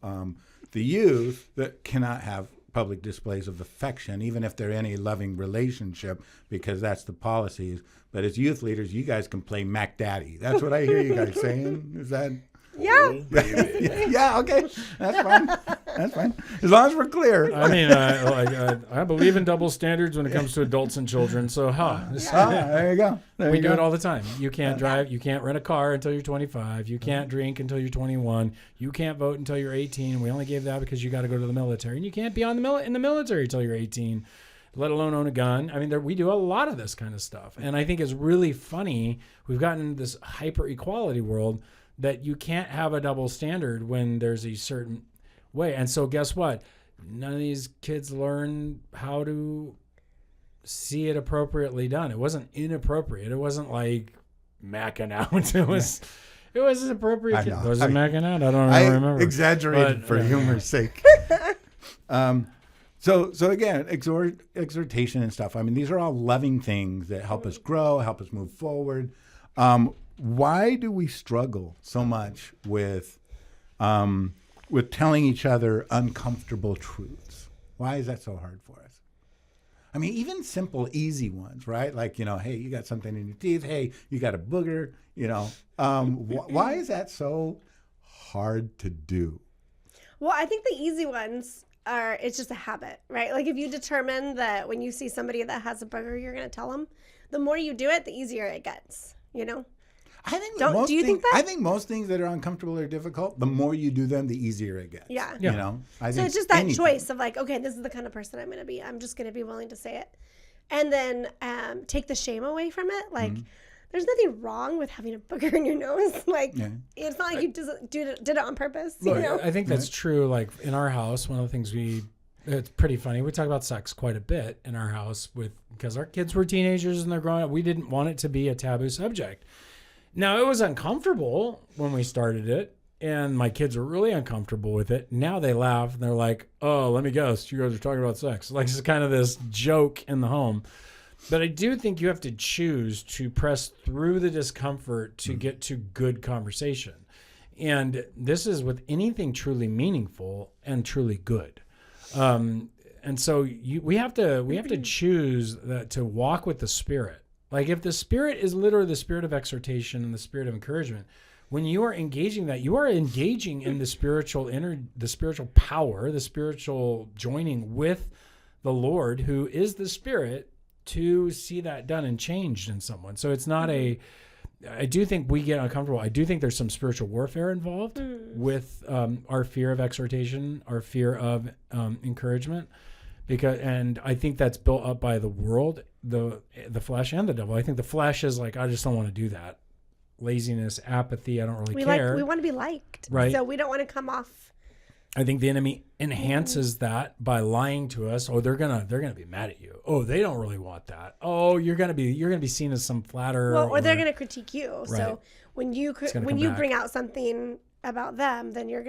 the youth that cannot have public displays of affection, even if they're in a loving relationship, because that's the policies. But as youth leaders, you guys can play Mac Daddy. That's what I hear you guys saying. Is that? Yeah. Yeah. Okay. That's fine. That's fine. As long as we're clear. I mean, I believe in double standards when it comes to adults and children. So, there you go. We do it all the time. You can't drive. You can't rent a car until you're 25. You can't drink until you're 21. You can't vote until you're 18. We only gave that because you got to go to the military, and you can't be in the military until you're 18. Let alone own a gun. I mean, we do a lot of this kind of stuff, and I think it's really funny. We've gotten into this hyper equality world that you can't have a double standard when there's a certain way. And so guess what? None of these kids learn how to see it appropriately done. It wasn't inappropriate. It wasn't like macking out. It was appropriate. I know. Was it Mac and I don't I remember. exaggerated But, for yeah. humor's sake. So again, exhortation and stuff. I mean, these are all loving things that help us grow, help us move forward. Why do we struggle so much with telling each other uncomfortable truths? Why is that so hard for us? I mean, even simple, easy ones, right? Like, hey, you got something in your teeth. Hey, you got a booger. Why is that so hard to do? Well, I think the easy ones it's just a habit, right? Like if you determine that when you see somebody that has a booger, you're going to tell them, the more you do it, the easier it gets, I think do you think that? I think most things that are uncomfortable or difficult, the more you do them, the easier it gets. Yeah. I So think it's just that anything. choice of like, okay, this is the kind of person I'm going to be. I'm just going to be willing to say it. And then take the shame away from it. Like, there's nothing wrong with having a booger in your nose. Like, it's not like you did it on purpose. Look, I think that's true. Like in our house, one of the things it's pretty funny. We talk about sex quite a bit in our house because our kids were teenagers and they're growing up. We didn't want it to be a taboo subject. Now, it was uncomfortable when we started it, and my kids were really uncomfortable with it. Now they laugh, and they're like, oh, let me guess, you guys are talking about sex. Like, it's kind of this joke in the home. But I do think you have to choose to press through the discomfort to get to good conversation. And this is with anything truly meaningful and truly good. And so we have to choose to walk with the Spirit. Like if the Spirit is literally the spirit of exhortation and the spirit of encouragement, when you are engaging that, you are engaging in the spiritual power, the spiritual joining with the Lord, who is the Spirit, to see that done and changed in someone. So it's not I do think we get uncomfortable. I do think there's some spiritual warfare involved with our fear of exhortation, our fear of encouragement. And I think that's built up by the world, the flesh and the devil. I think the flesh is like, I just don't want to do that. Laziness, apathy, I don't really care. We want to be liked. Right. So we don't want to come off. I think the enemy enhances that by lying to us. Oh, they're gonna be mad at you. Oh, they don't really want that. Oh, you're gonna be seen as some flatterer. Well, or they're gonna critique you. Right. So when you bring out something about them, then you're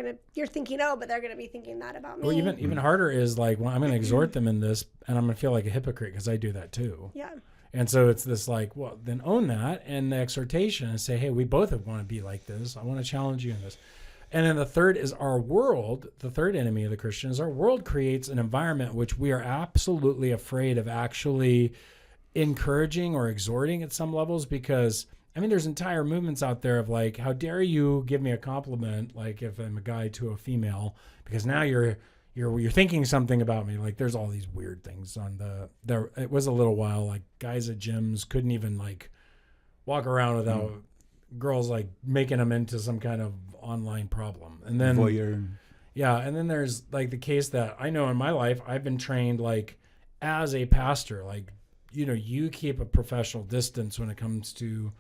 thinking, oh, but they're gonna be thinking that about me. Or even harder is like, well, I'm gonna exhort them in this, and I'm gonna feel like a hypocrite because I do that too. Yeah. And so it's this like, well, then own that and the exhortation and say, hey, we both want to be like this. I want to challenge you in this. And then the third is our world. The third enemy of the Christian is our world creates an environment which we are absolutely afraid of actually encouraging or exhorting at some levels, because I mean, there's entire movements out there of like, how dare you give me a compliment, like if I'm a guy to a female, because now you're thinking something about me. Like there's all these weird things on it was a little while, like guys at gyms couldn't even like walk around without girls like making them into some kind of online problem. And then Voyeur. Yeah. And then there's like the case that I know in my life, I've been trained like as a pastor, like, you keep a professional distance when it comes to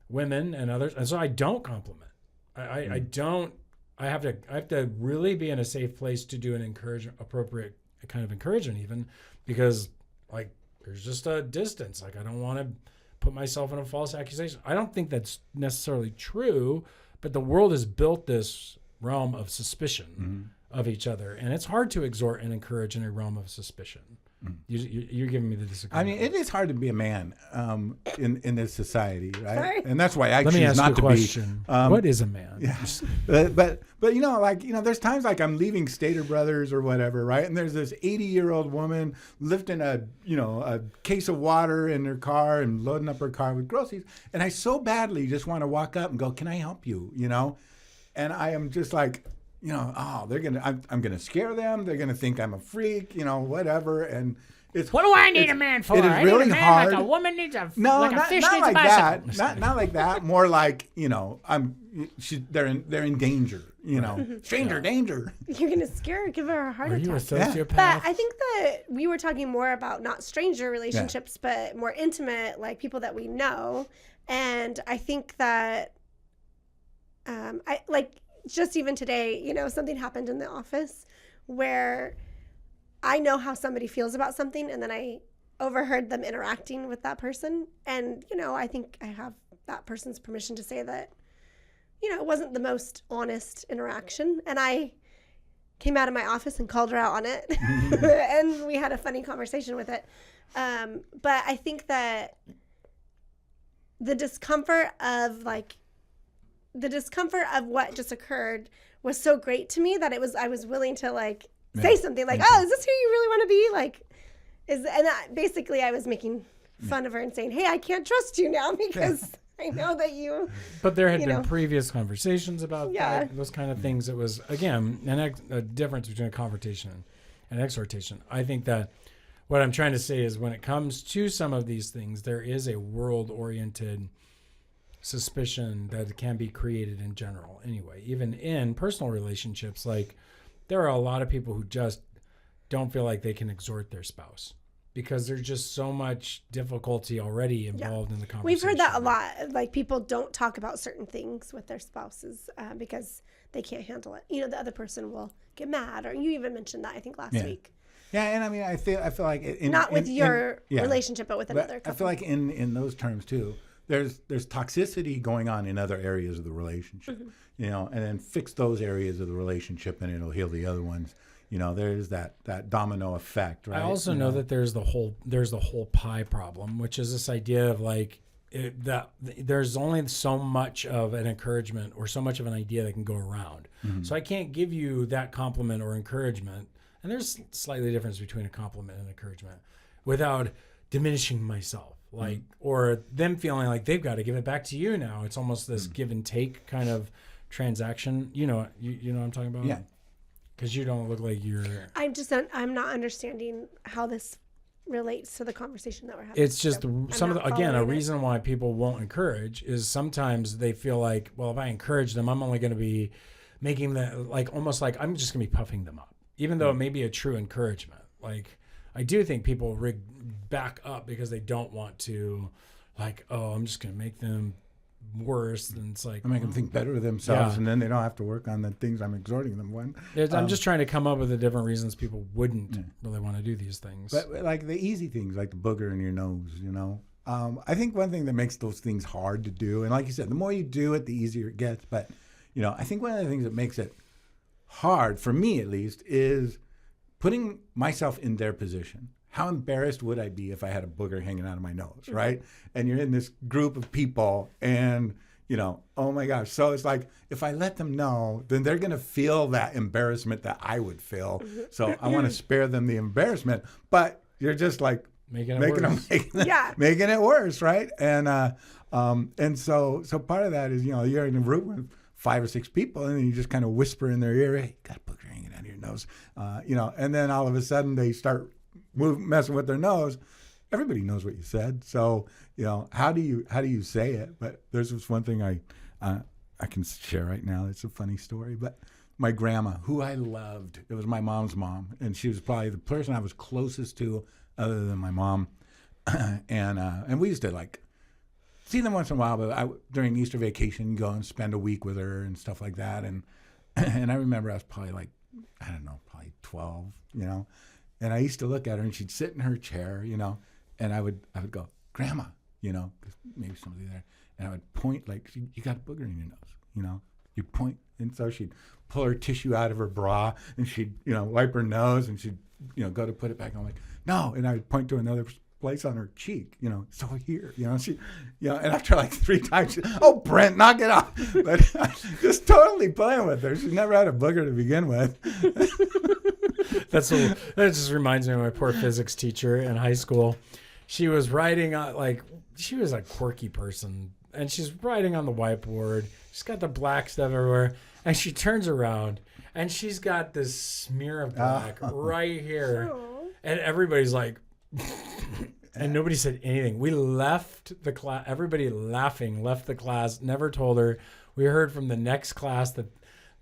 women and others. And so I don't compliment. I don't. I have to really be in a safe place to do an appropriate kind of encouragement, even because like there's just a distance. Like I don't want to put myself in a false accusation. I don't think that's necessarily true, but the world has built this realm of suspicion of each other, and it's hard to exhort and encourage in a realm of suspicion. You're giving me the disagreement. I mean, it is hard to be a man in this society, right? Sorry. And that's why I Let me choose ask not you a to question. be. What is a man? Yeah. But there's times like I'm leaving Stater Brothers or whatever, right? And there's this 80-year-old woman lifting a case of water in her car and loading up her car with groceries, and I so badly just want to walk up and go, "Can I help you?" And I am just like, I'm gonna scare them. They're gonna think I'm a freak, whatever. And it's What do I need a man for? It is I really need a man hard. like a woman needs a No, like a not, fish not needs like a bicycle. that. Not like that. More like they're in danger. Stranger danger. You're gonna scare her, give her a heart Are attack. you a sociopath? But I think that we were talking more about not stranger relationships, but more intimate, like people that we know. And I think that I like just even today, something happened in the office where I know how somebody feels about something, and then I overheard them interacting with that person. And, I think I have that person's permission to say that it wasn't the most honest interaction. And I came out of my office and called her out on it. And we had a funny conversation with it. But I think that the discomfort of what just occurred was so great to me that I was willing to like say something like, "Oh, is this who you really want to be?" Basically I was making fun of her and saying, "Hey, I can't trust you now because I know that you." But there had been previous conversations about Yeah. those kind of things. It was, again, a difference between a confrontation and exhortation. I think that what I'm trying to say is when it comes to some of these things, there is a world-oriented suspicion that can be created in general anyway. Even in personal relationships, like there are a lot of people who just don't feel like they can exhort their spouse because there's just so much difficulty already involved in the conversation. We've heard that a lot. Like people don't talk about certain things with their spouses because they can't handle it. The other person will get mad, or you even mentioned that I think last week. Yeah, and I mean, I feel like not with your relationship, but with another couple. I feel like in those terms too, there's toxicity going on in other areas of the relationship, and then fix those areas of the relationship, and it'll heal the other ones. There's that domino effect, right? I also know that there's the whole pie problem, which is this idea of like that there's only so much of an encouragement or so much of an idea that can go around. So I can't give you that compliment or encouragement. And there's slightly difference between a compliment and encouragement without diminishing myself, or them feeling like they've got to give it back to you now. It's almost this give and take kind of transaction. You know what I'm talking about? Yeah. Because you don't look like you're... I'm not understanding how this relates to the conversation that we're having. It's just a reason why people won't encourage is sometimes they feel like, well, if I encourage them, I'm only going to be making them almost like I'm just going to be puffing them up. Even though it may be a true encouragement. Like, I do think people rig back up because they don't want to, I'm just going to make them worse. And it's like... I make them think better of themselves, and then they don't have to work on the things I'm exhorting them on. I'm just trying to come up with the different reasons people wouldn't really want to do these things. But like the easy things, like the booger in your nose, I think one thing that makes those things hard to do, and like you said, the more you do it, the easier it gets. But, I think one of the things that makes it hard, for me at least, is putting myself in their position. How embarrassed would I be if I had a booger hanging out of my nose, right? And you're in this group of people and, oh my gosh. So it's like, if I let them know, then they're going to feel that embarrassment that I would feel. So I want to spare them the embarrassment, but you're just like making it worse, right? And so part of that is, you're in a room with 5 or 6 people, and then you just kind of whisper in their ear, "Hey, you got a booger hanging out of your nose," and then all of a sudden they start messing with their nose. Everybody knows what you said, so how do you say it? But there's this one thing I can share right now. It's a funny story, but my grandma, who I loved, it was my mom's mom, and she was probably the person I was closest to, other than my mom, and we used to see them once in a while, but during Easter vacation, go and spend a week with her and stuff like that. And I remember I was probably probably 12, and I used to look at her and she'd sit in her chair, and I would go, "Grandma," because maybe somebody there, and I would point "You got a booger in your nose," you point. And so she'd pull her tissue out of her bra and she'd, wipe her nose and she'd, go to put it back. And I'm like, "No." And I would point to another place on her cheek, so here, she, and after 3 times, "Oh, Brent, knock it off." But just totally playing with her. She's never had a booger to begin with. That just reminds me of my poor physics teacher in high school. She was writing on, she was a quirky person, and she's writing on the whiteboard. She's got the black stuff everywhere, and she turns around, and she's got this smear of black right here, and everybody's like... And nobody said anything. We left the class, everybody laughing, left the class, never told her. We heard from the next class that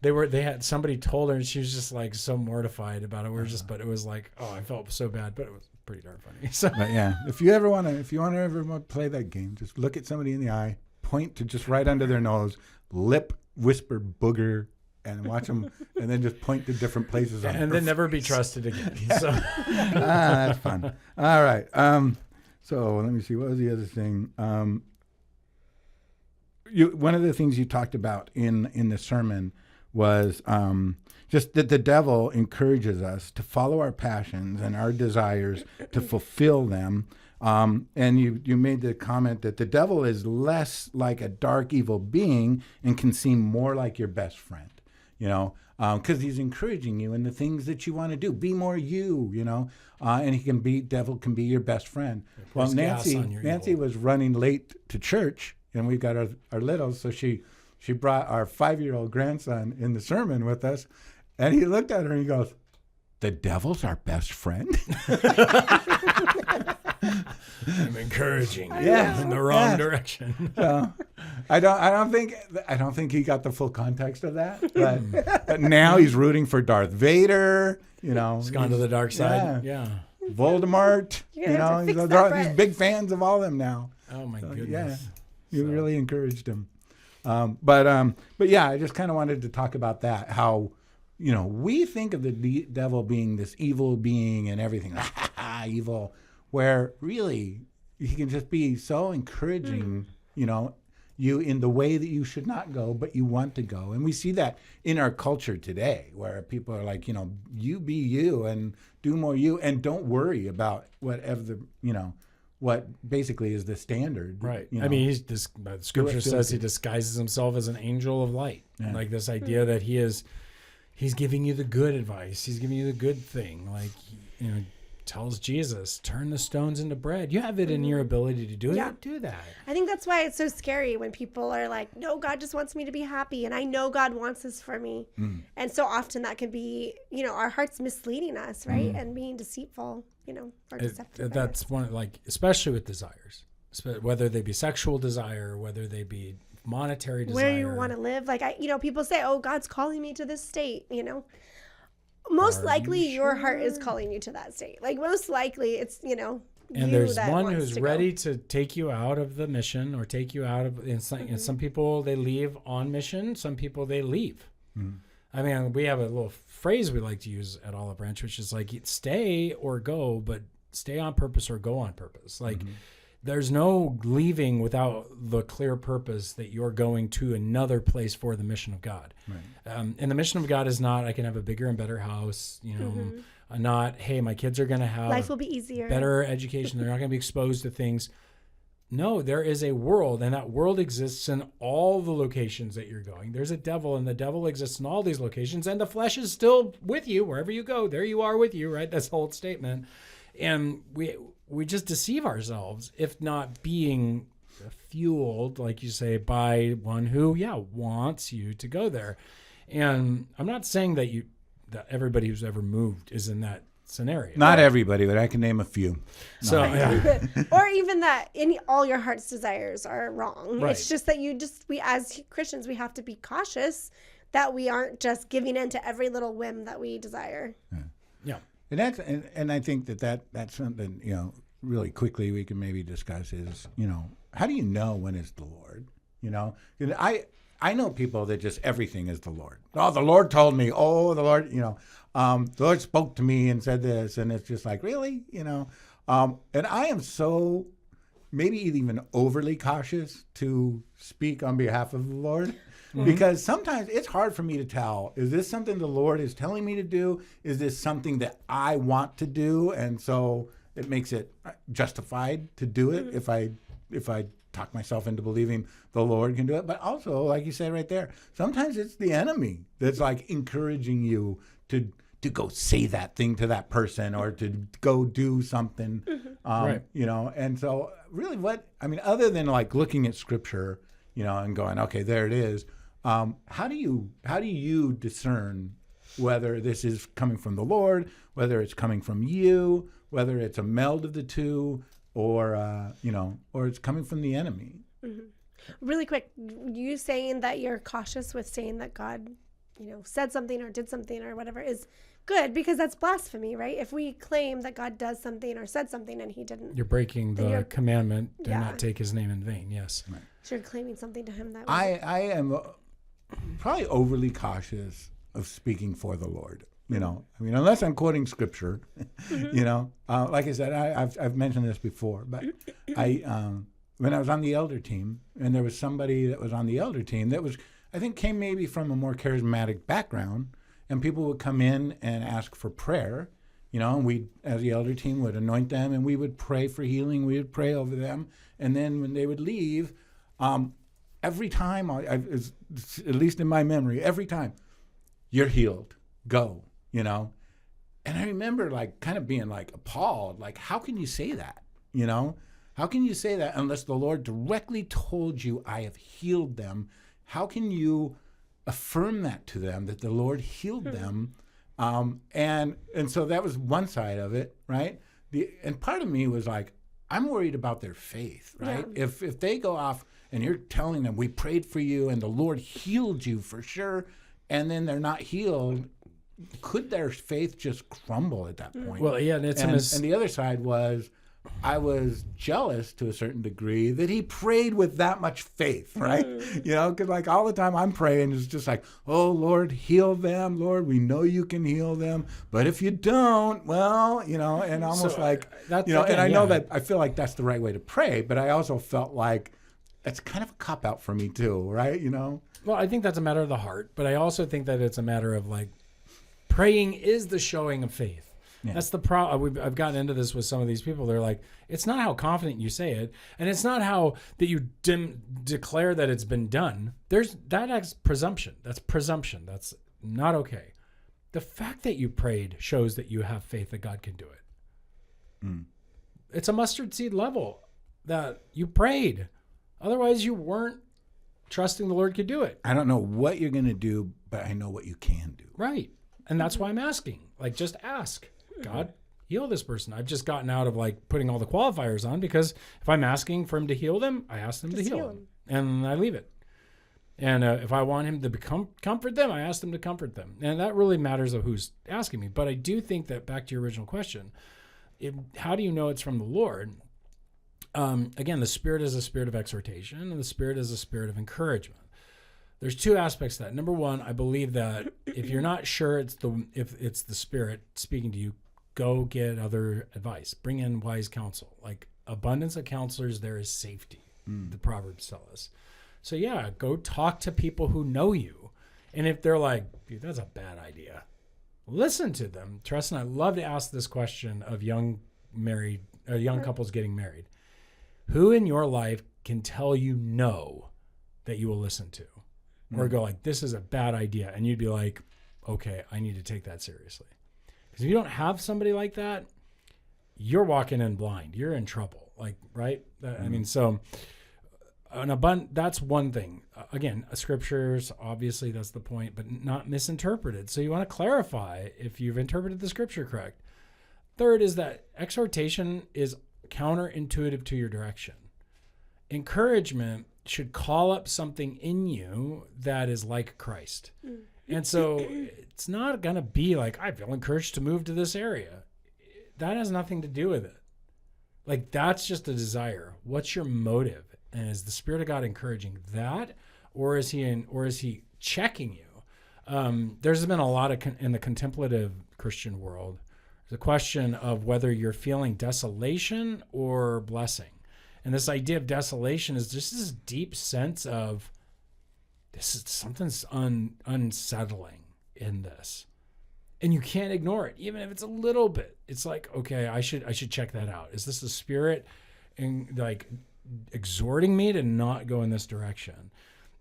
they had somebody told her, and she was just so mortified about it. But it was I felt so bad, but it was pretty darn funny. So. But yeah, if you want to ever play that game, just look at somebody in the eye, point to just right under their nose, lip whisper "booger," and watch them, and then just point to different places. And then never be trusted again. So. That's fun. All right. So let me see. What was the other thing? one of the things you talked about in the sermon was just that the devil encourages us to follow our passions and our desires to fulfill them. And you made the comment that the devil is less like a dark, evil being and can seem more like your best friend, because he's encouraging you in the things that you want to do. Be more you, and devil can be your best friend. Well, Nancy was running late to church, and we've got our littles, so she brought our 5-year-old grandson in the sermon with us, and he looked at her and he goes, "The devil's our best friend?" I'm encouraging you in the wrong direction. I don't think he got the full context of that, but now he's rooting for Darth Vader. He's gone to the dark side. Yeah. Voldemort. He's big fans of all of them now. Oh my goodness. Yeah, you really encouraged him. But yeah, I just kind of wanted to talk about that. How we think of the devil being this evil being and everything, evil, where really he can just be so encouraging, you in the way that you should not go, but you want to go. And we see that in our culture today, where people are like, you be you and do more you, and don't worry about whatever what basically is the standard. Right. I mean, Scripture says he disguises himself as an angel of light. Yeah. Like this idea that he's giving you the good advice. He's giving you the good thing. Like, tells Jesus, turn the stones into bread. You have it in your ability to do it. Yeah. Do that. I think that's why it's so scary when people are like, no, God just wants me to be happy. And I know God wants this for me. And so often that can be, our hearts misleading us, right? And being deceitful, or deceptive. That's one, especially with desires, whether they be sexual desire, whether they be monetary desire. Where you want to live. Like, people say, oh, God's calling me to this state, Most likely your heart is calling you to that state. Like, most likely it's, and there's one who's ready to take you out of the mission or take you out of, and some people, they leave on mission. Some people, they leave. I mean, we have a little phrase we like to use at Olive Branch, which is like, stay or go, but stay on purpose or go on purpose. Like, there's no leaving without the clear purpose that you're going to another place for the mission of God. Right. And the mission of God is not, I can have a bigger and better house, not, hey, my kids are going to have life will be easier, better education. They're not going to be exposed to things. No, there is a world, and that world exists in all the locations that you're going. There's a devil, and the devil exists in all these locations, and the flesh is still with you wherever you go. There you are with you, right? That's the whole statement. And we just deceive ourselves if not being fueled, like you say, by one who, wants you to go there. And I'm not saying that everybody who's ever moved is in that scenario. Not everybody, but I can name a few. So, or even that all your heart's desires are wrong. Right. It's just that we as Christians, we have to be cautious that we aren't just giving in to every little whim that we desire. Yeah. And I think that's something, really quickly we can maybe discuss is, how do you know when it's the Lord? I know people that just everything is the Lord. Oh, the Lord told me. Oh, the Lord, the Lord spoke to me and said this, and it's just like, really, and I am so maybe even overly cautious to speak on behalf of the Lord. Because sometimes it's hard for me to tell, is this something the Lord is telling me to do? Is this something that I want to do? And so it makes it justified to do it if I talk myself into believing the Lord can do it. But also, like you said right there, sometimes it's the enemy that's like encouraging you to go say that thing to that person or to go do something, right. And so really other than like looking at Scripture, and going, okay, there it is. How do you discern whether this is coming from the Lord, whether it's coming from you, whether it's a meld of the two, or it's coming from the enemy? Really quick, you saying that you're cautious with saying that God, said something or did something or whatever is good, because that's blasphemy, right? If we claim that God does something or said something and he didn't, you're breaking the commandment, do not take his name in vain. Yes. Right. So you're claiming something to him that I am probably overly cautious of speaking for the Lord. Unless I'm quoting Scripture, like I said, I've mentioned this before, but when I was on the elder team, and there was somebody that was on the elder team that was, I think, came maybe from a more charismatic background, and people would come in and ask for prayer, and we, as the elder team, would anoint them, and we would pray for healing. We would pray over them, and then when they would leave, every time, at least in my memory, every time, you're healed, go, And I remember kind of being appalled, how can you say that, How can you say that unless the Lord directly told you, I have healed them? How can you affirm that to them, that the Lord healed them? And so that was one side of it, right? And part of me was I'm worried about their faith, right? Yeah. If they go off and you're telling them, we prayed for you and the Lord healed you for sure, and then they're not healed, could their faith just crumble at that point? Well, yeah, and and the other side was, I was jealous to a certain degree that he prayed with that much faith, right? Because all the time I'm praying is just oh, Lord, heal them. Lord, we know you can heal them. But if you don't, well, and almost and I know that I feel like that's the right way to pray, but I also felt like that's kind of a cop-out for me too, right? Well, I think that's a matter of the heart, but I also think that it's a matter of praying is the showing of faith. Yeah. That's the problem. I've gotten into this with some of these people. They're it's not how confident you say it, and it's not how that you declare that it's been done. That's presumption. That's presumption. That's not okay. The fact that you prayed shows that you have faith that God can do it. It's a mustard seed level that you prayed. Otherwise, you weren't trusting the Lord could do it. I don't know what you're going to do, but I know what you can do. Right. And that's why I'm asking. Just ask. God, heal this person. I've just gotten out of putting all the qualifiers on, because if I'm asking for him to heal them, I ask them to heal them. And I leave it. And if I want him to comfort them, I ask them to comfort them. And that really matters of who's asking me. But I do think that, back to your original question, how do you know it's from the Lord? Again, the Spirit is a spirit of exhortation, and the Spirit is a spirit of encouragement. There's two aspects to that. Number one, I believe that if you're not sure if it's the Spirit speaking to you, go get other advice. Bring in wise counsel. Abundance of counselors, there is safety. The Proverbs tell us. So yeah, go talk to people who know you. And if they're dude, that's a bad idea, listen to them. Trust, and I love to ask this question of young couples getting married. Who in your life can tell you no that you will listen to? Or go this is a bad idea. And you'd be okay, I need to take that seriously. Because if you don't have somebody like that, you're walking in blind. You're in trouble. Right? I mean, so that's one thing. Again, scriptures, obviously that's the point, but not misinterpreted. So you want to clarify if you've interpreted the scripture correct. Third is that exhortation is counterintuitive to your direction. Encouragement should call up something in you that is like Christ. And so it's not going to be I feel encouraged to move to this area. That has nothing to do with it. That's just a desire. What's your motive? And is the Spirit of God encouraging that, or is he checking you? There's been a lot in the contemplative Christian world, the question of whether you're feeling desolation or blessing. And this idea of desolation is just this deep sense of something's unsettling in this. And you can't ignore it, even if it's a little bit. It's okay, I should check that out. Is this the Spirit exhorting me to not go in this direction?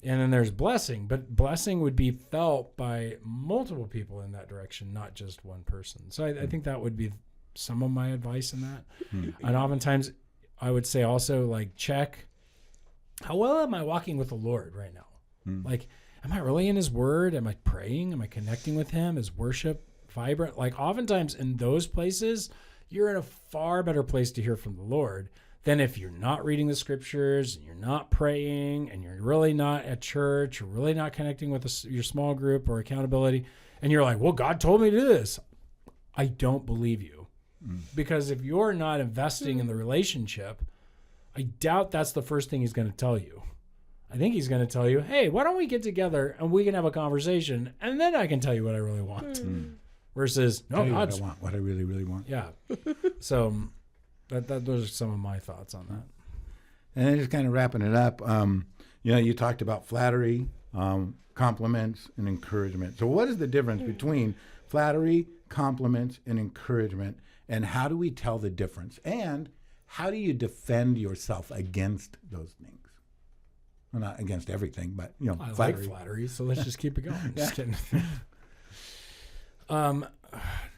And then there's blessing, but blessing would be felt by multiple people in that direction, not just one person. So I think that would be some of my advice in that. And oftentimes I would say also check, how well am I walking with the Lord right now? Am I really in his word? Am I praying? Am I connecting with him? Is worship vibrant? Oftentimes in those places, you're in a far better place to hear from the Lord than if you're not reading the scriptures, and you're not praying, and you're really not at church, or really not connecting with your small group or accountability, and you're well, God told me to do this. I don't believe you. Because if you're not investing in the relationship, I doubt that's the first thing he's going to tell you. I think he's going to tell you, hey, why don't we get together and we can have a conversation, and then I can tell you what I really want. Versus, no, what I want, what I really, really want. Yeah. So those are some of my thoughts on that. And then just kind of wrapping it up, you talked about flattery, compliments, and encouragement. So what is the difference between flattery, compliments, and encouragement? And how do we tell the difference? And how do you defend yourself against those things? Well, not against everything, but, I flattery. like flattery, so let's just keep it going. Just kidding.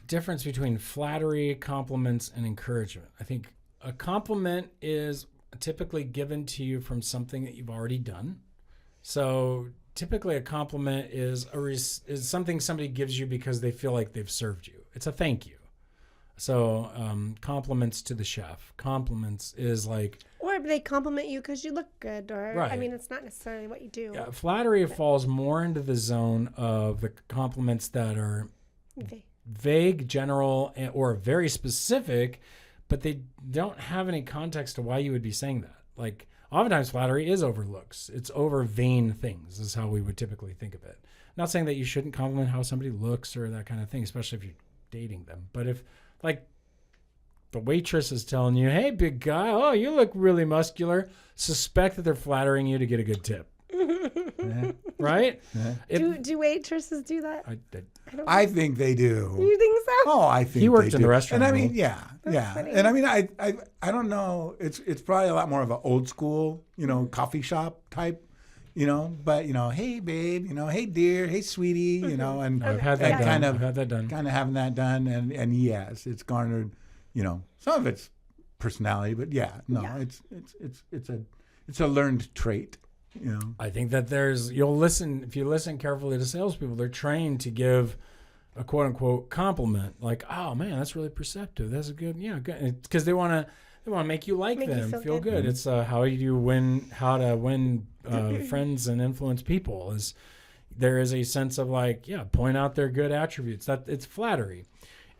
Difference between flattery, compliments, and encouragement. I think a compliment is typically given to you from something that you've already done. So typically a compliment is something somebody gives you because they feel like they've served you. It's a thank you. So compliments to the chef. Compliments is like... Or they compliment you because you look good. Or right. I mean, it's not necessarily what you do. Yeah, flattery falls more into the zone of the compliments that are vague, general, or very specific, but they don't have any context to why you would be saying that. Like, oftentimes flattery is over looks. It's over vain things is how we would typically think of it. Not saying that you shouldn't compliment how somebody looks or that kind of thing, especially if you're dating them. But if, like, the waitress is telling you, hey, big guy, oh, you look really muscular, suspect that they're flattering you to get a good tip. Right? Do waitresses do that? I think they do. You think so? Oh, I think he worked they in do. the restaurant. And I mean, That's funny. And I mean, I don't know. It's probably a lot more of an old school, coffee shop type, But hey, babe, hey, dear, hey, sweetie, and I've had that done. I've had that done. Kind of having that done, and yes, it's garnered, some of it's personality, but it's a learned trait. I think that if you listen carefully to salespeople, they're trained to give a quote unquote compliment, like, oh man, that's really perceptive. That's a good, good. Because they want to make you like them, feel good. It's how to win friends and influence people. There is a sense of point out their good attributes. That it's flattery.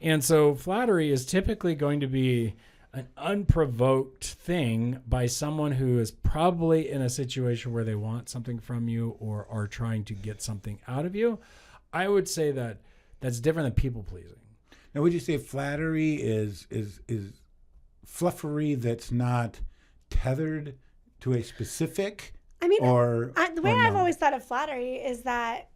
And so flattery is typically going to be an unprovoked thing by someone who is probably in a situation where they want something from you or are trying to get something out of you. I would say that that's different than people pleasing. Now, would you say flattery is fluffery that's not tethered to a specific? I mean, the way I've always thought of flattery is that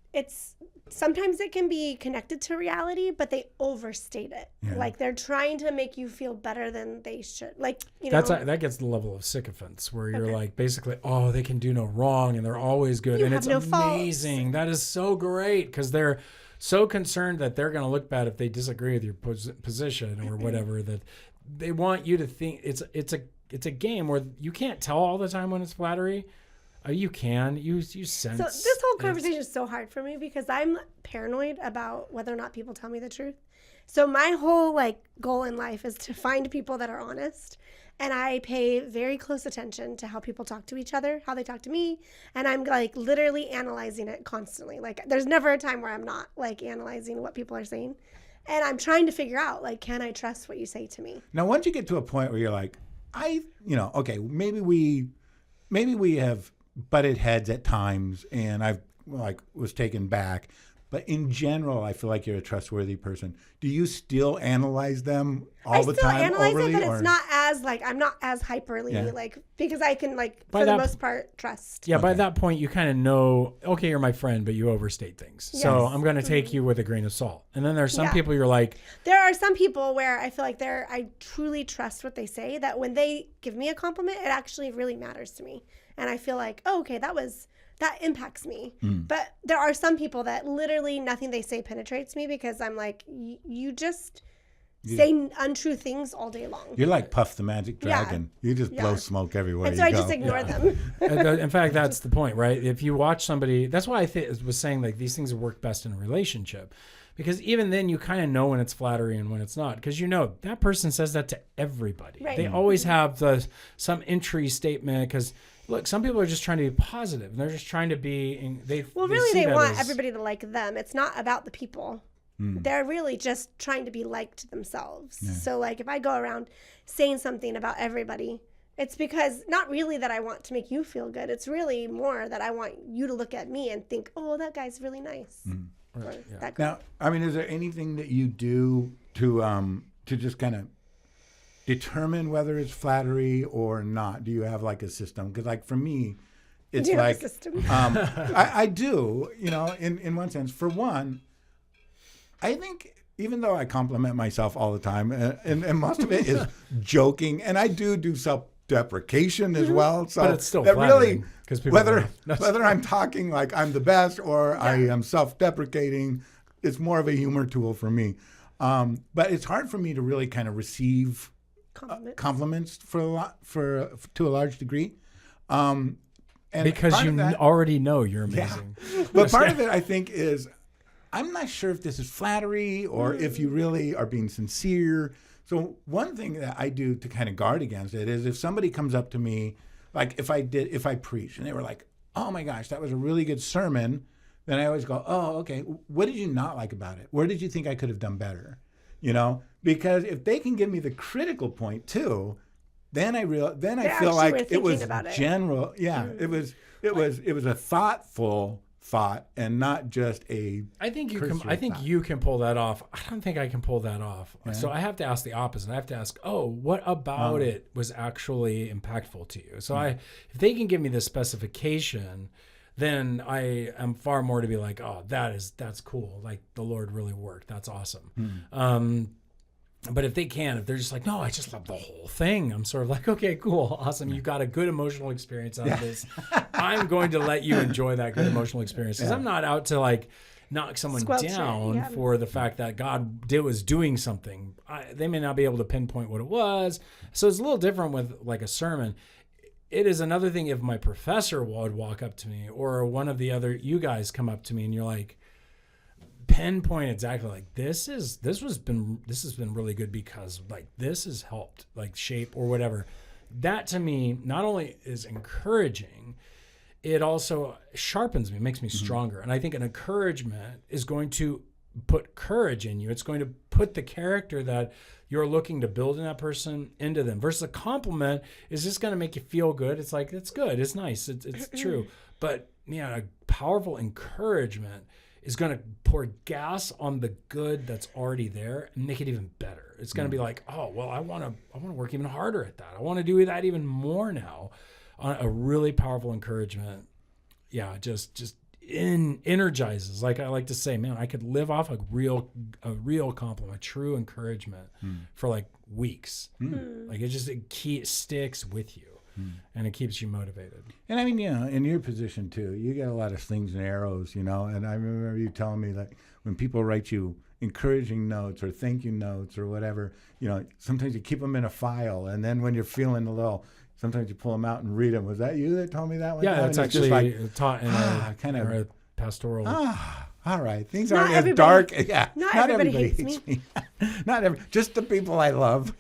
sometimes it can be connected to reality, but they overstate it. Yeah. Like they're trying to make you feel better than they should. That gets the level of sycophants where you're like, basically, oh, they can do no wrong and they're always good. And it's amazing. Faults. That is so great because they're so concerned that they're going to look bad if they disagree with your position or whatever, that they want you to think it's a game where you can't tell all the time when it's flattery. You can. You sense. So this whole conversation is so hard for me because I'm paranoid about whether or not people tell me the truth. So my whole goal in life is to find people that are honest, and I pay very close attention to how people talk to each other, how they talk to me, and I'm literally analyzing it constantly. There's never a time where I'm not analyzing what people are saying, and I'm trying to figure out can I trust what you say to me? Now, once you get to a point where you're like, okay, maybe we have butted heads at times, and I've was taken back. But in general, I feel like you're a trustworthy person. Do you still analyze them all the time? I still analyze overly, it, but it's not as I'm not as hyperly because I can for the most part trust. Yeah, okay. By that point, you kind of know. Okay, you're my friend, but you overstate things. Yes. So I'm going to take you with a grain of salt. And then there's some people you're like. There are some people where I feel like I truly trust what they say. That when they give me a compliment, it actually really matters to me. And I feel like, oh, okay, that impacts me. But there are some people that literally nothing they say penetrates me because I'm like, you just say untrue things all day long. You're like Puff the Magic Dragon. You just blow smoke everywhere and so I just ignore them. In fact, that's the point, right? If you watch somebody, that's why I was saying these things work best in a relationship. Because even then you kind of know when it's flattery and when it's not. Because that person says that to everybody. Right. They always have some entry statement because... Look, some people are just trying to be positive, and they're just trying to be. They want everybody to like them. It's not about the people. They're really just trying to be liked themselves. Yeah. So, if I go around saying something about everybody, it's because not really that I want to make you feel good. It's really more that I want you to look at me and think, "Oh, that guy's really nice." Right. Now, I mean, is there anything that you do to just kind of determine whether it's flattery or not? Do you have like a system? Because like for me, it's Do you have a like system? I do, in one sense. For one, I think even though I compliment myself all the time, and most of it is joking, and I do self-deprecation as well. So But it's still that flattering, really, 'cause people whether I'm talking like I'm the best or I am self-deprecating, it's more of a humor tool for me. But it's hard for me to really kind of receive compliments to a large degree. And because part you of that- already know you're amazing. but part of it, I think, is I'm not sure if this is flattery or if you really are being sincere. So one thing that I do to kind of guard against it is if somebody comes up to me, like if I preach and they were like, oh my gosh, that was a really good sermon, then I always go, oh, okay, what did you not like about it? Where did you think I could have done better? Because if they can give me the critical point too, then I feel like it was general. Yeah, it was a thoughtful thought and not just a. I think you can pull that off. I don't think I can pull that off. Yeah. So I have to ask the opposite. I have to ask, what about it was actually impactful to you? So if they can give me the specification, then I am far more to be like, that's cool. Like the Lord really worked. That's awesome. But if they're just like, no, I just love the whole thing. I'm sort of like, okay, cool. Awesome. You got a good emotional experience out of this. I'm going to let you enjoy that good emotional experience. Because I'm not out to like knock someone down for the fact that God was doing something. They may not be able to pinpoint what it was. So it's a little different with like a sermon. It is another thing if my professor would walk up to me or one of the other you guys come up to me and you're like, pinpoint exactly like this has been really good because like this has helped like shape or whatever. That to me not only is encouraging, it also sharpens me, makes me stronger. And I think an encouragement is going to put courage in you. It's going to put the character that you're looking to build in that person into them. Versus a compliment is just going to make you feel good. It's like, it's good, it's nice, it's true. But a powerful encouragement is going to pour gas on the good that's already there and make it even better. It's going to be like, I want to work even harder at that. I want to do that even more now. On a really powerful encouragement, just energizes. Like I like to say, man, I could live off a real compliment, true encouragement for like weeks. Like it sticks with you. And it keeps you motivated. And I mean, in your position too, you get a lot of slings and arrows, And I remember you telling me that when people write you encouraging notes or thank you notes or whatever, sometimes you keep them in a file. And then when you're feeling a little, sometimes you pull them out and read them. Was that you that told me that one? Yeah, it's actually taught in a pastoral. All right. Things aren't as dark. Yeah. Not everybody hates me. Just the people I love.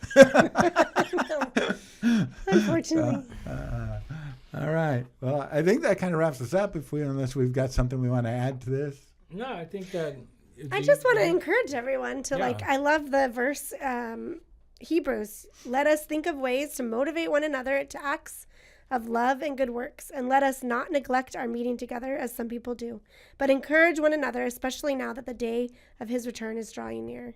Unfortunately. All right. Well, I think that kind of wraps us up unless we've got something we want to add to this. No, I think that. I just want to encourage everyone to I love the verse, Hebrews, let us think of ways to motivate one another to acts of love and good works, and let us not neglect our meeting together as some people do, but encourage one another, especially now that the day of his return is drawing near.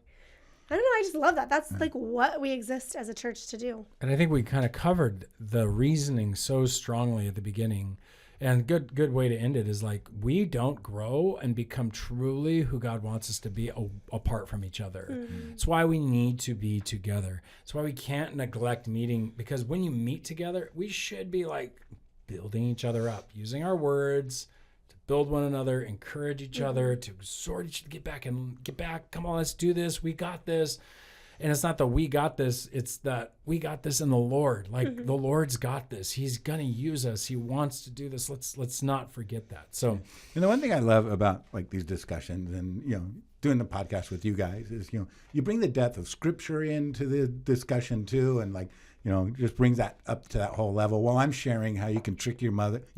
I don't know, I just love that. That's like what we exist as a church to do. And I think we kind of covered the reasoning so strongly at the beginning. And good way to end it is like we don't grow and become truly who God wants us to be apart from each other. It's why we need to be together. It's why we can't neglect meeting, because when you meet together, we should be like building each other up, using our words to build one another, encourage each other, to exhort each other, get back. Come on, let's do this. We got this. And it's not that we got this, it's that we got this in the Lord. Like the Lord's got this. He's going to use us. He wants to do this. Let's not forget that. So, and the one thing I love about like these discussions and, doing the podcast with you guys is, you bring the depth of scripture into the discussion too. And like, just brings that up to that whole level. While I'm sharing how you can trick your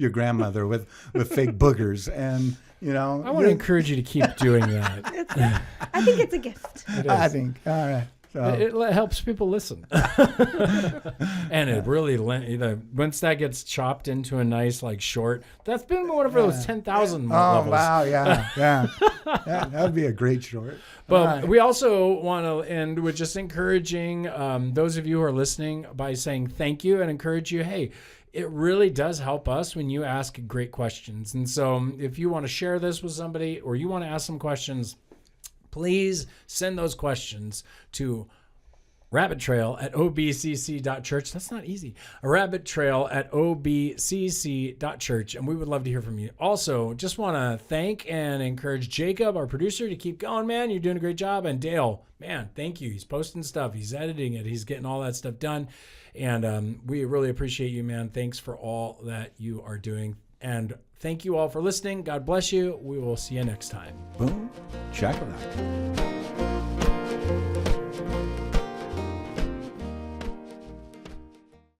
grandmother with fake boogers. And, I want to encourage you to keep doing that. I think it's a gift. I think. All right. So, It helps people listen. And it really, once that gets chopped into a nice, like, short, that's been one of those 10,000 levels. oh, wow. Yeah. Yeah. That would be a great short. But we also want to end with just encouraging those of you who are listening by saying thank you and encourage you, hey, it really does help us when you ask great questions. And so if you want to share this with somebody or you want to ask some questions, please send those questions to rabbittrail@obcc.church. That's not easy. A rabbittrail@obcc.church. And we would love to hear from you. Also, just want to thank and encourage Jacob, our producer, to keep going, man. You're doing a great job. And Dale, man, thank you. He's posting stuff. He's editing it. He's getting all that stuff done. And we really appreciate you, man. Thanks for all that you are doing. And thank you all for listening. God bless you. We will see you next time. Boom. Shakalaka.